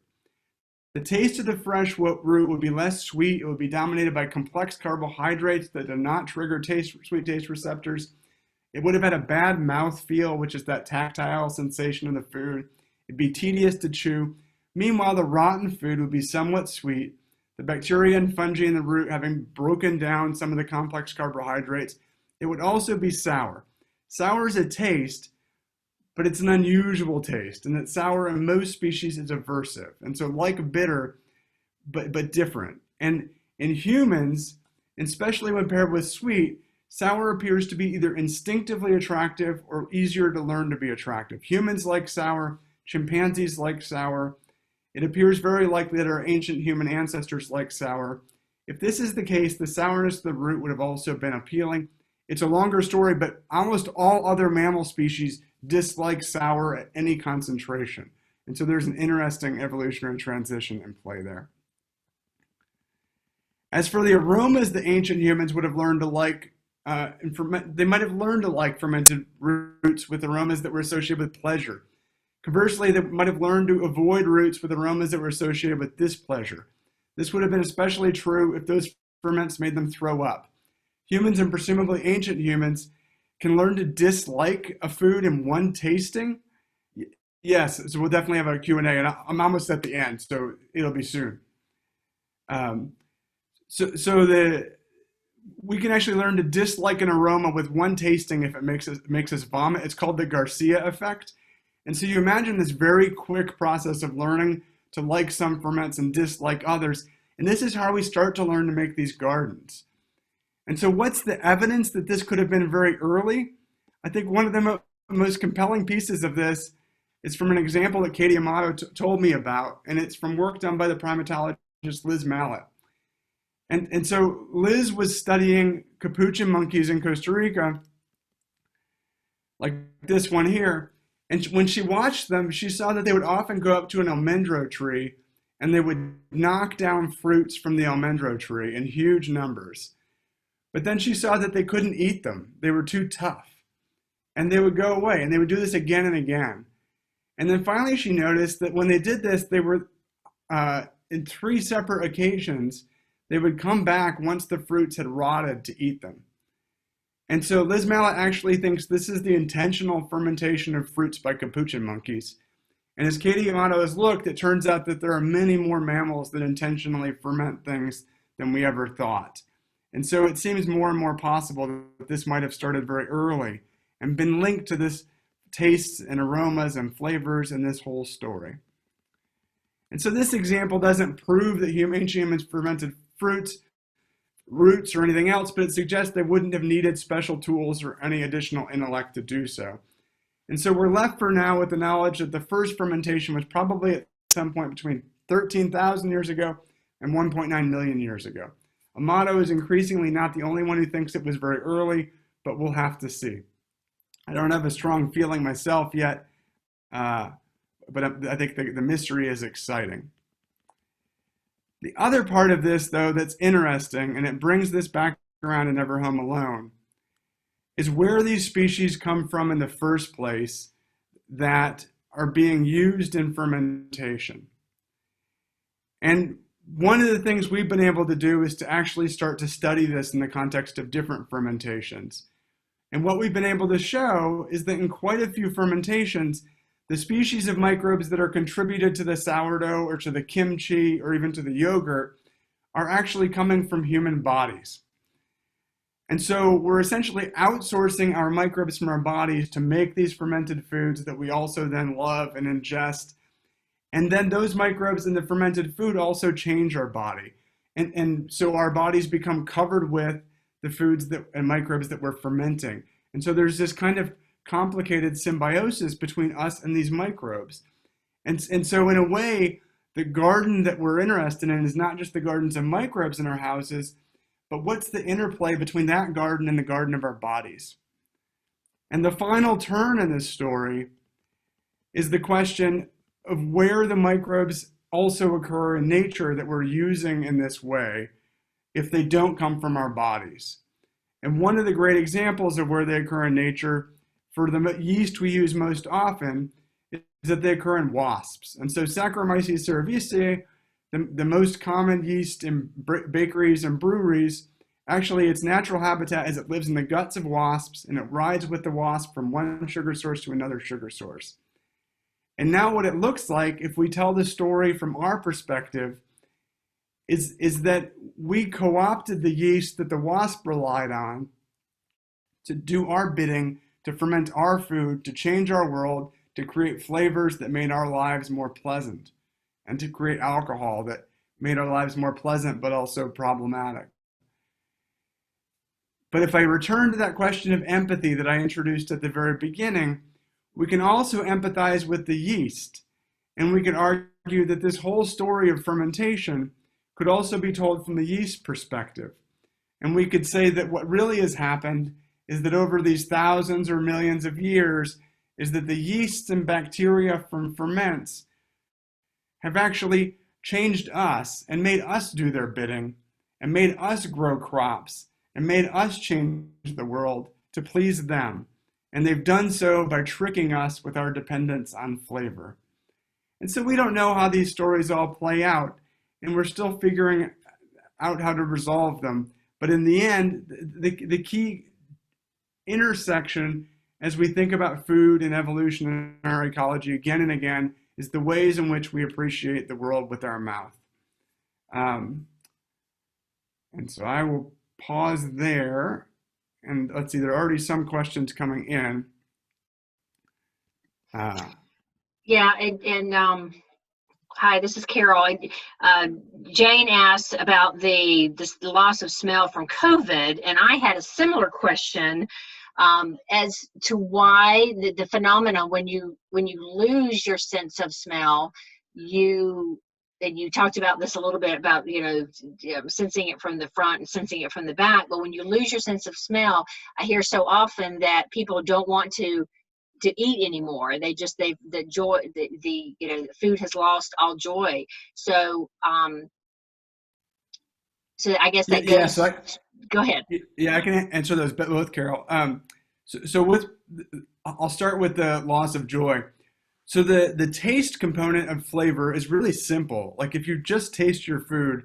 The taste of the fresh root would be less sweet. It would be dominated by complex carbohydrates that do not trigger sweet taste receptors. It would have had a bad mouth feel, which is that tactile sensation of the food. It'd be tedious to chew. Meanwhile, the rotten food would be somewhat sweet. The bacteria and fungi in the root having broken down some of the complex carbohydrates. It would also be sour. Sour is a taste, but it's an unusual taste, and that sour in most species is aversive. And so like bitter, but different. And in humans, especially when paired with sweet, sour appears to be either instinctively attractive or easier to learn to be attractive. Humans like sour, chimpanzees like sour. It appears very likely that our ancient human ancestors liked sour. If this is the case, the sourness of the root would have also been appealing. It's a longer story, but almost all other mammal species dislike sour at any concentration. And so there's an interesting evolutionary transition in play there. As for the aromas, the ancient humans would have learned to like, they might have learned to like fermented roots with aromas that were associated with pleasure. Conversely, they might have learned to avoid roots with aromas that were associated with displeasure. This would have been especially true if those ferments made them throw up. Humans, and presumably ancient humans, can learn to dislike a food in one tasting. Yes, so we'll definitely have a Q&A, and I'm almost at the end, so it'll be soon. We can actually learn to dislike an aroma with one tasting if it makes us vomit. It's called the Garcia effect. And so you imagine this very quick process of learning to like some ferments and dislike others. And this is how we start to learn to make these gardens. And so what's the evidence that this could have been very early? I think one of the most compelling pieces of this is from an example that Katie Amato told me about, and it's from work done by the primatologist Liz Mallett. And so Liz was studying capuchin monkeys in Costa Rica, like this one here. And when she watched them, she saw that they would often go up to an almendro tree and they would knock down fruits from the almendro tree in huge numbers. But then she saw that they couldn't eat them. They were too tough. And they would go away, and they would do this again and again. And then finally she noticed that when they did this, they were, in 3 separate occasions, they would come back once the fruits had rotted to eat them. And so Liz Mallett actually thinks this is the intentional fermentation of fruits by capuchin monkeys. And as Katie Amato has looked, it turns out that there are many more mammals that intentionally ferment things than we ever thought. And so it seems more and more possible that this might have started very early and been linked to this tastes and aromas and flavors in this whole story. And so this example doesn't prove that ancient humans fermented fruits, roots, or anything else, but it suggests they wouldn't have needed special tools or any additional intellect to do so. And so we're left for now with the knowledge that the first fermentation was probably at some point between 13,000 years ago and 1.9 million years ago. Amato is increasingly not the only one who thinks it was very early, but we'll have to see. I don't have a strong feeling myself yet, but I think the mystery is exciting. The other part of this, though, that's interesting, and it brings this back around to Never Home Alone, is where these species come from in the first place that are being used in fermentation. And one of the things we've been able to do is to actually start to study this in the context of different fermentations. And what we've been able to show is that in quite a few fermentations, the species of microbes that are contributed to the sourdough or to the kimchi or even to the yogurt are actually coming from human bodies. And so we're essentially outsourcing our microbes from our bodies to make these fermented foods that we also then love and ingest. And then those microbes in the fermented food also change our body. And so our bodies become covered with the foods and microbes that we're fermenting. And so there's this kind of complicated symbiosis between us and these microbes. And so in a way, the garden that we're interested in is not just the gardens of microbes in our houses, but what's the interplay between that garden and the garden of our bodies? And the final turn in this story is the question of where the microbes also occur in nature that we're using in this way if they don't come from our bodies. And one of the great examples of where they occur in nature for the yeast we use most often is that they occur in wasps. And so Saccharomyces cerevisiae, the most common yeast in bakeries and breweries, actually its natural habitat is it lives in the guts of wasps and it rides with the wasp from one sugar source to another sugar source. And now what it looks like, if we tell the story from our perspective, is that we co-opted the yeast that the wasp relied on to do our bidding, to ferment our food, to change our world, to create flavors that made our lives more pleasant, and to create alcohol that made our lives more pleasant but also problematic. But if I return to that question of empathy that I introduced at the very beginning, we can also empathize with the yeast. And we can argue that this whole story of fermentation could also be told from the yeast perspective. And we could say that what really has happened is that over these thousands or millions of years, is that the yeasts and bacteria from ferments have actually changed us and made us do their bidding and made us grow crops and made us change the world to please them. And they've done so by tricking us with our dependence on flavor. And so we don't know how these stories all play out, and we're still figuring out how to resolve them. But in the end, the key intersection as we think about food and evolution in our ecology again and again is the ways in which we appreciate the world with our mouth. And so I will pause there. And let's see, there are already some questions coming in. Yeah, and hi, this is Carol. Jane asked about the loss of smell from COVID, and I had a similar question as to why the phenomenon when you lose your sense of smell, and you talked about this a little bit about, sensing it from the front and sensing it from the back. But when you lose your sense of smell, I hear so often that people don't want to eat anymore. The joy, the food has lost all joy. So, so I guess that goes. Yeah, go ahead. Yeah, I can answer those both, Carol. I'll start with the loss of joy. So the taste component of flavor is really simple. Like if you just taste your food,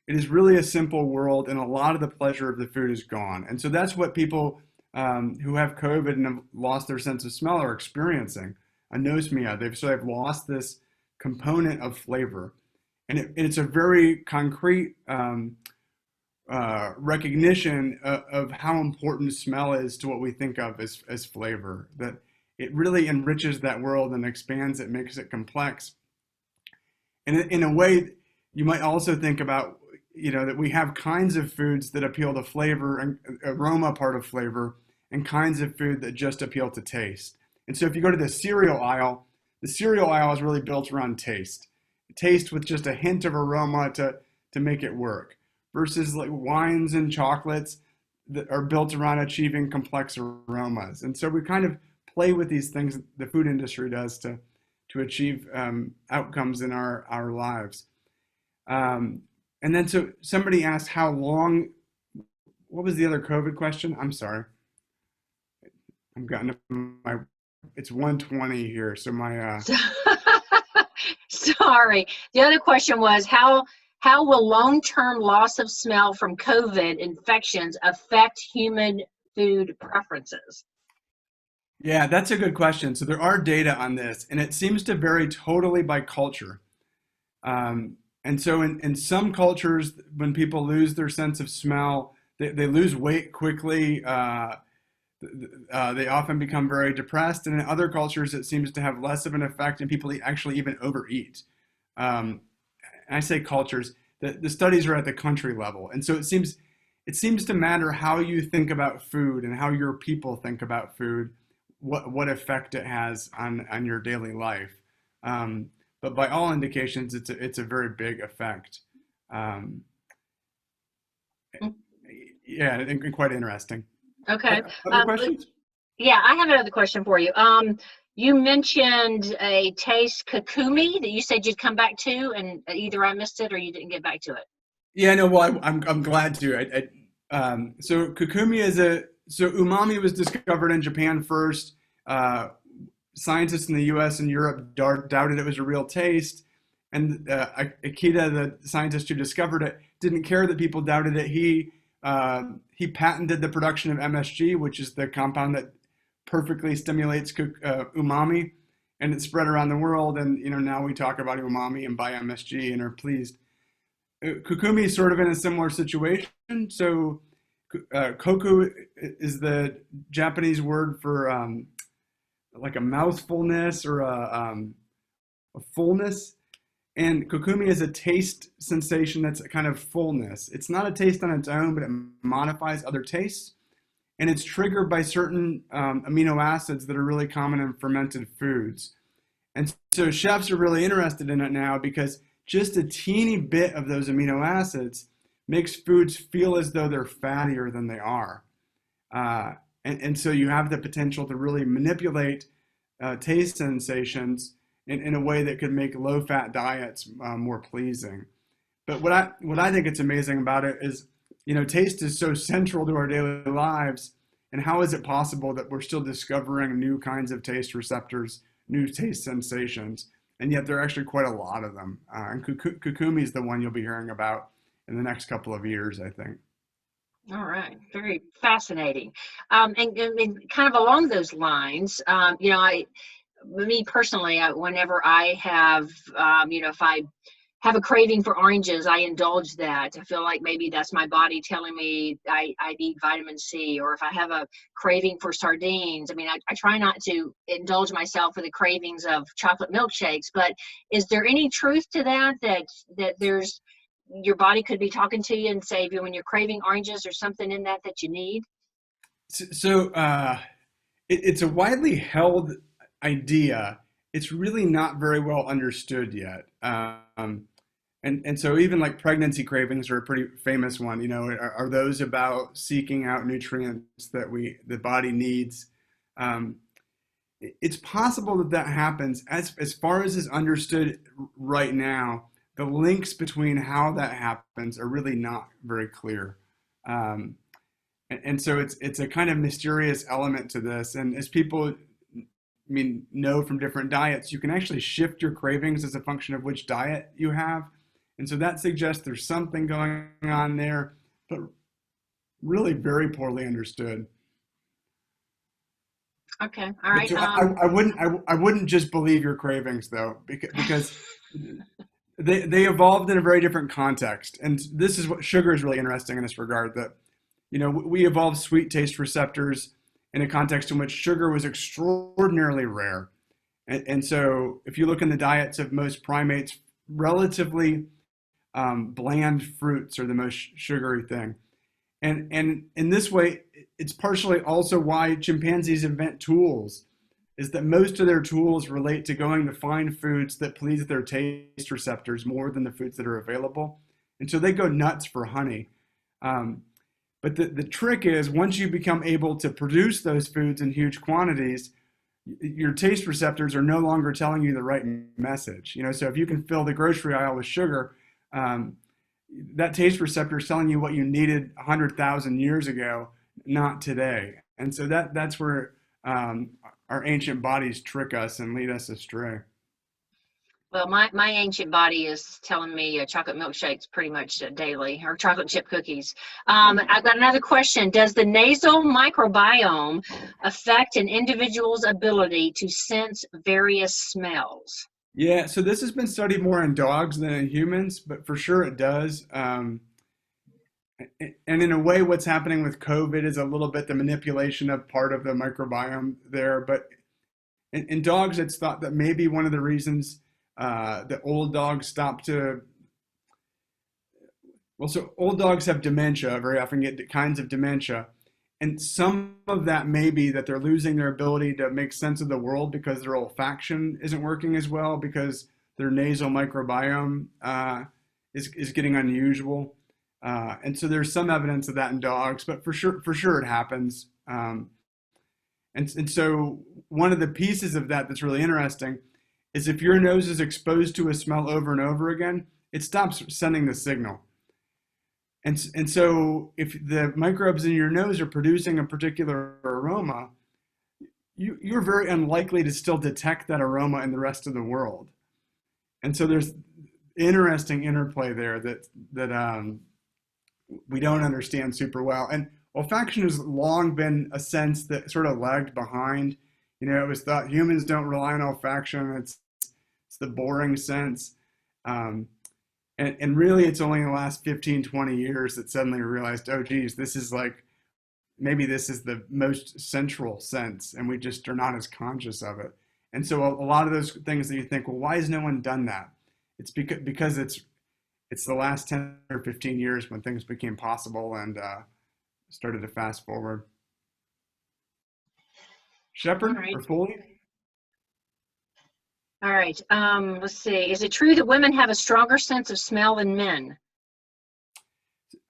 it is really a simple world, and a lot of the pleasure of the food is gone. And so that's what people who have COVID and have lost their sense of smell are experiencing. Anosmia. They've lost this component of flavor, and it's a very concrete recognition of how important smell is to what we think of as flavor. That it really enriches that world and expands it, makes it complex. And in a way, you might also think about, that we have kinds of foods that appeal to flavor and aroma part of flavor, and kinds of food that just appeal to taste. And so if you go to the cereal aisle is really built around taste. Taste with just a hint of aroma to make it work, versus like wines and chocolates that are built around achieving complex aromas. And so we kind of play with these things the food industry does to achieve outcomes in our lives. And then so somebody asked how long, what was the other COVID question? I'm sorry. I'm gotten my, it's 1:20 here. So my, Sorry. The other question was how will long-term loss of smell from COVID infections affect human food preferences? yeah, that's a good question. So there are data on this, and it seems to vary totally by culture. And so in some cultures, when people lose their sense of smell, they lose weight quickly. They often become very depressed. And in other cultures, it seems to have less of an effect, and people actually even overeat. And I say cultures, the studies are at the country level. And so it seems to matter how you think about food and how your people think about food, what effect it has on your daily life. But by all indications, it's a very big effect. Yeah, and quite interesting. Okay. Other questions? Yeah, I have another question for you. You mentioned a taste kokumi that you said you'd come back to, and either I missed it or you didn't get back to it. Yeah, no, well, I'm glad to. So kokumi so umami was discovered in Japan first. Scientists in the U.S. and Europe doubted it was a real taste, and Akita, the scientist who discovered it, didn't care that people doubted it. He patented the production of MSG, which is the compound that perfectly stimulates umami, and it spread around the world. And now we talk about umami and buy MSG and are pleased. Kokumi is sort of in a similar situation. So koku is the Japanese word for like a mouthfulness or a fullness. And kokumi is a taste sensation that's a kind of fullness. It's not a taste on its own, but it modifies other tastes. And it's triggered by certain amino acids that are really common in fermented foods. And so chefs are really interested in it now because just a teeny bit of those amino acids makes foods feel as though they're fattier than they are. And so you have the potential to really manipulate taste sensations in a way that could make low-fat diets more pleasing. But what I think it's amazing about it is, taste is so central to our daily lives, and how is it possible that we're still discovering new kinds of taste receptors, new taste sensations, and yet there are actually quite a lot of them. And kokumi is the one you'll be hearing about in the next couple of years, I think. All right, very fascinating. And kind of along those lines, me personally, whenever I have, if I have a craving for oranges, I indulge that. I feel like maybe that's my body telling me I need vitamin C. Or if I have a craving for sardines, I try not to indulge myself with the cravings of chocolate milkshakes. But is there any truth to that there's your body could be talking to you and say, when you're craving oranges, there's something in that you need? So it's a widely held idea. It's really not very well understood yet. And so even like pregnancy cravings are a pretty famous one, are those about seeking out nutrients that the body needs. It's possible that happens. As far as is understood right now, the links between how that happens are really not very clear. And so it's a kind of mysterious element to this. And as people know from different diets, you can actually shift your cravings as a function of which diet you have. And so that suggests there's something going on there, but really very poorly understood. Okay, all right. So I wouldn't just believe your cravings though, because they evolved in a very different context. And this is what sugar is really interesting in this regard, that we evolved sweet taste receptors in a context in which sugar was extraordinarily rare. And so if you look in the diets of most primates, relatively bland fruits are the most sugary thing. And in this way, it's partially also why chimpanzees invent tools, is that most of their tools relate to going to find foods that please their taste receptors more than the foods that are available. And so they go nuts for honey. But the trick is, once you become able to produce those foods in huge quantities, your taste receptors are no longer telling you the right message. So if you can fill the grocery aisle with sugar, that taste receptor is telling you what you needed 100,000 years ago, not today. And so that's where our ancient bodies trick us and lead us astray. Well, my ancient body is telling me chocolate milkshakes pretty much daily, or chocolate chip cookies. I've got another question. Does the nasal microbiome affect an individual's ability to sense various smells? Yeah, so this has been studied more in dogs than in humans, but for sure it does. And in a way, what's happening with COVID is a little bit the manipulation of part of the microbiome there. But in dogs, it's thought that maybe one of the reasons that old dogs so old dogs have dementia, very often get kinds of dementia. And some of that may be that they're losing their ability to make sense of the world because their olfaction isn't working as well, because their nasal microbiome is getting unusual. And so there's some evidence of that in dogs, but for sure it happens. And so one of the pieces of that that's really interesting is if your nose is exposed to a smell over and over again, it stops sending the signal. And so if the microbes in your nose are producing a particular aroma, you're very unlikely to still detect that aroma in the rest of the world. And so there's interesting interplay there that we don't understand super well. And olfaction has long been a sense that sort of lagged behind. It was thought humans don't rely on olfaction. It's the boring sense. And really, it's only in the last 15, 20 years that suddenly we realized, oh, geez, maybe this is the most central sense, and we just are not as conscious of it. And so a lot of those things that you think, well, why has no one done that? It's because it's the last 10 or 15 years when things became possible and started to fast forward. Shepard or Foley? All right. Let's see. Is it true that women have a stronger sense of smell than men?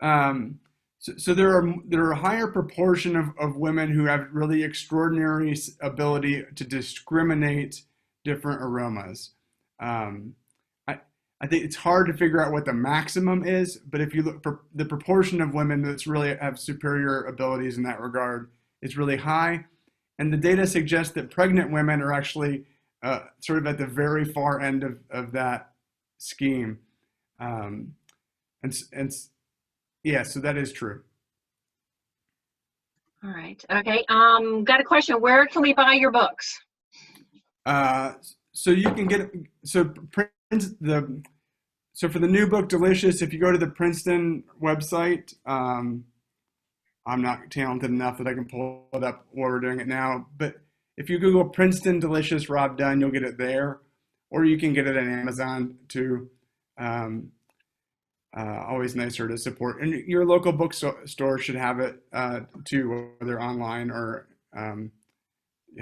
So there are a higher proportion of women who have really extraordinary ability to discriminate different aromas. I think it's hard to figure out what the maximum is, but if you look for the proportion of women that's really have superior abilities in that regard, it's really high. And the data suggests that pregnant women are actually sort of at the very far end of that scheme. Yeah, so that is true. All right. Okay. Got a question. Where can we buy your books? So you can get so for the new book, Delicious, if you go to the Princeton website, I'm not talented enough that I can pull it up while we're doing it now, but if you Google Princeton Delicious Rob Dunn, you'll get it there, or you can get it on Amazon too. Always nicer to support, and your local bookstore should have it too, whether online or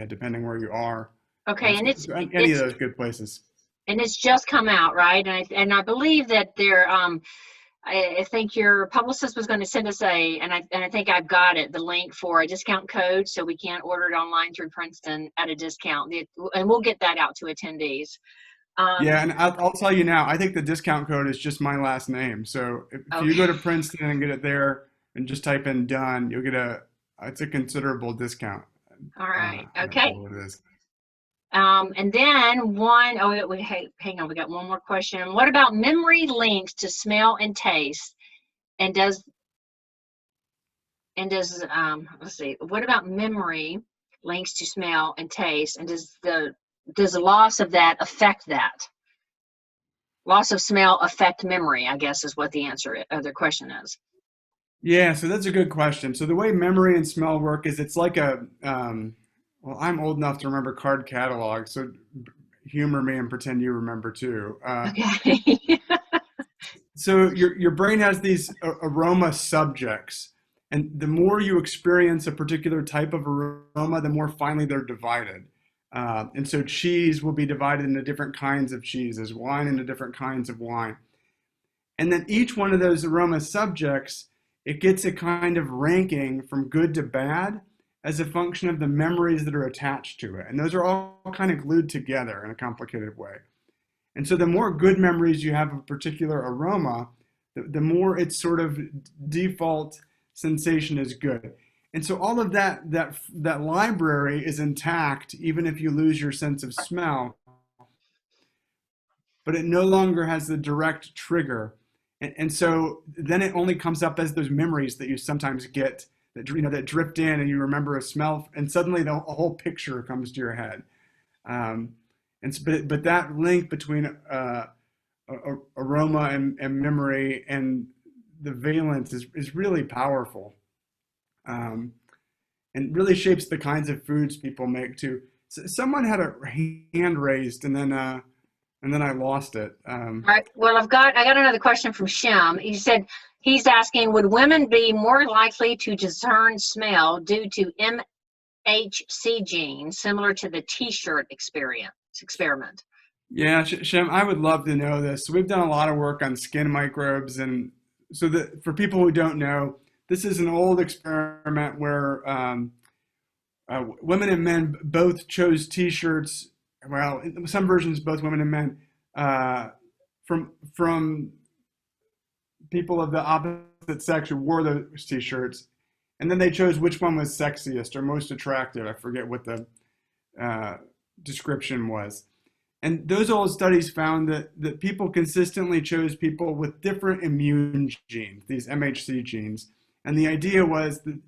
depending where you are. Okay, and it's any of those good places. And it's just come out, right? And I believe that there. I think your publicist was going to send us and I think I've got it, the link for a discount code, so we can't order it online through Princeton at a discount, and we'll get that out to attendees. Yeah, and I'll tell you now, I think the discount code is just my last name. So if you go to Princeton and get it there and just type in Dunn, you'll get it's a considerable discount. All right. Okay. What it is. And then hang on, we got one more question. What about memory links to smell and taste? And does let's see, what about memory links to smell and taste? And does the loss of that affect that? Loss of smell affect memory, I guess, is what the other question is. Yeah, so that's a good question. So the way memory and smell work is it's like well, I'm old enough to remember card catalogs, so humor me and pretend you remember too. Okay. So your brain has these aroma subjects, and the more you experience a particular type of aroma, the more finely they're divided. And so cheese will be divided into different kinds of cheeses, wine into different kinds of wine. And then each one of those aroma subjects, it gets a kind of ranking from good to bad. as a function of the memories that are attached to it. And those are all kind of glued together in a complicated way. And so the more good memories you have of a particular aroma, the more its sort of default sensation is good. And so all of that library is intact, even if you lose your sense of smell, but it no longer has the direct trigger. And so then it only comes up as those memories that you sometimes get that, that drift in, and you remember a smell, and suddenly a whole picture comes to your head. But that link between aroma and memory and the valence is really powerful, and really shapes the kinds of foods people make too. So someone had a hand raised, and then I lost it. All right. Well, I got another question from Shem. He said he's asking, would women be more likely to discern smell due to MHC genes, similar to the T-shirt experiment? Yeah, Shem, I would love to know this. So we've done a lot of work on skin microbes, and so for people who don't know, this is an old experiment where women and men both chose T-shirts. Well, in some versions, both women and men, from people of the opposite sex who wore those T-shirts, and then they chose which one was sexiest or most attractive. I forget what the description was. And those old studies found that people consistently chose people with different immune genes, these MHC genes. And the idea was that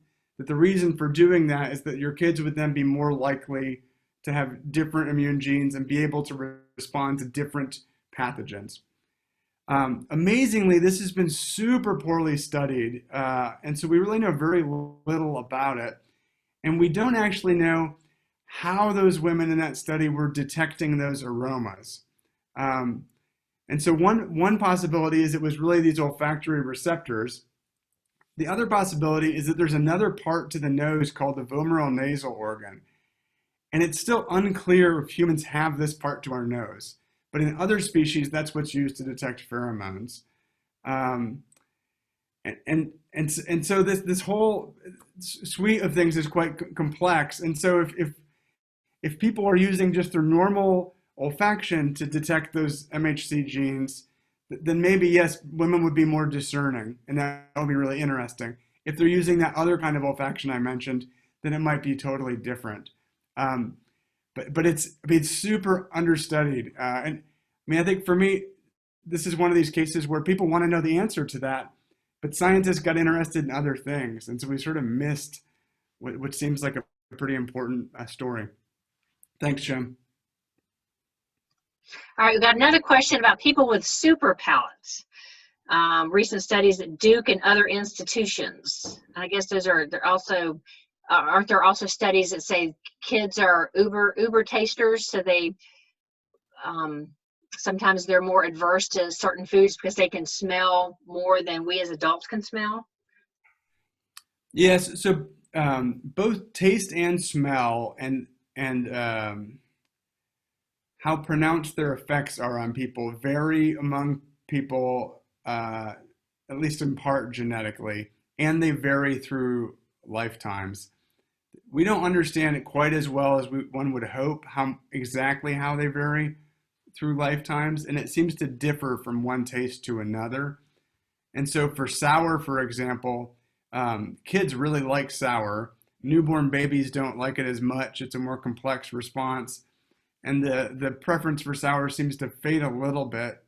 the reason for doing that is that your kids would then be more likely to have different immune genes and be able to respond to different pathogens. Amazingly, this has been super poorly studied, and so we really know very little about it. And we don't actually know how those women in that study were detecting those aromas. And so one possibility is it was really these olfactory receptors. The other possibility is that there's another part to the nose called the vomeronasal organ. And it's still unclear if humans have this part to our nose. But in other species, that's what's used to detect pheromones. And so this whole suite of things is quite complex. And so if people are using just their normal olfaction to detect those MHC genes, then maybe, yes, women would be more discerning, and that would be really interesting. If they're using that other kind of olfaction I mentioned, then it might be totally different. But it's super understudied. And I mean, I think for me, this is one of these cases where people want to know the answer to that, but scientists got interested in other things. And so we sort of missed what seems like a pretty important story. Thanks, Jim. All right, we've got another question about people with super palates. Recent studies at Duke and other institutions. I guess aren't there also studies that say kids are uber tasters, so they sometimes they're more adverse to certain foods because they can smell more than we as adults can smell? Yes, so both taste and smell and how pronounced their effects are on people vary among people, at least in part genetically, and they vary through lifetimes. We don't understand it quite as well as one would hope exactly how they vary through lifetimes, and it seems to differ from one taste to another. And so for sour, for example, kids really like sour. Newborn babies don't like it as much. It's a more complex response. And the preference for sour seems to fade a little bit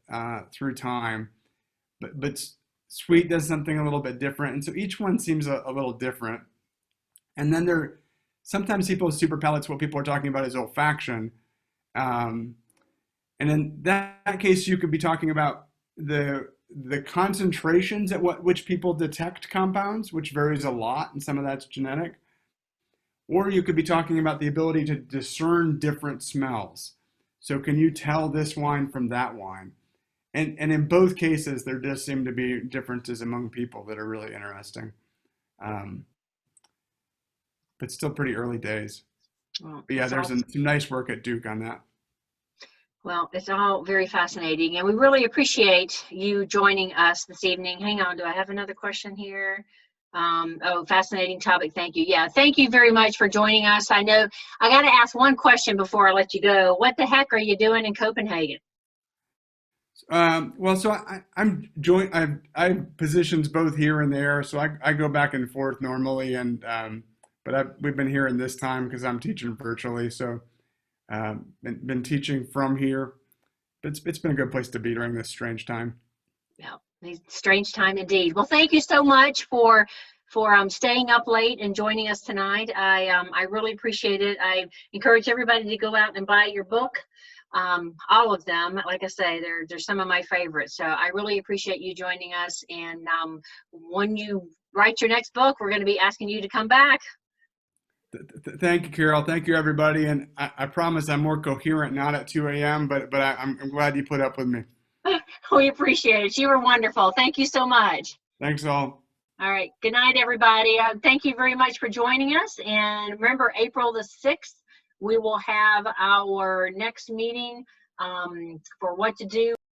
through time. But sweet does something a little bit different. And so each one seems a little different. And then sometimes people with super palates, what people are talking about is olfaction. And in that case, you could be talking about the concentrations at which people detect compounds, which varies a lot, and some of that's genetic. Or you could be talking about the ability to discern different smells. So can you tell this wine from that wine? And in both cases, there does seem to be differences among people that are really interesting. But still pretty early days. Well, but yeah, there's some nice work at Duke on that. Well, it's all very fascinating, and we really appreciate you joining us this evening. Hang on, do I have another question here? Oh, fascinating topic. Thank you. Yeah, thank you very much for joining us. I know I got to ask one question before I let you go. What the heck are you doing in Copenhagen? Well, so I have positions both here and there, so I go back and forth normally, and but we've been here in this time because I'm teaching virtually, so been teaching from here. It's been a good place to be during this strange time. Yeah, strange time indeed. Well, thank you so much for staying up late and joining us tonight. I really appreciate it. I encourage everybody to go out and buy your book. All of them, like I say, they're some of my favorites. So I really appreciate you joining us. And when you write your next book, we're going to be asking you to come back. Thank you, Carol. Thank you, everybody. And I promise I'm more coherent not at 2 a.m., but I'm glad you put up with me. We appreciate it. You were wonderful. Thank you so much. Thanks all. All right. Good night, everybody. Thank you very much for joining us. And remember, April the 6th, we will have our next meeting for what to do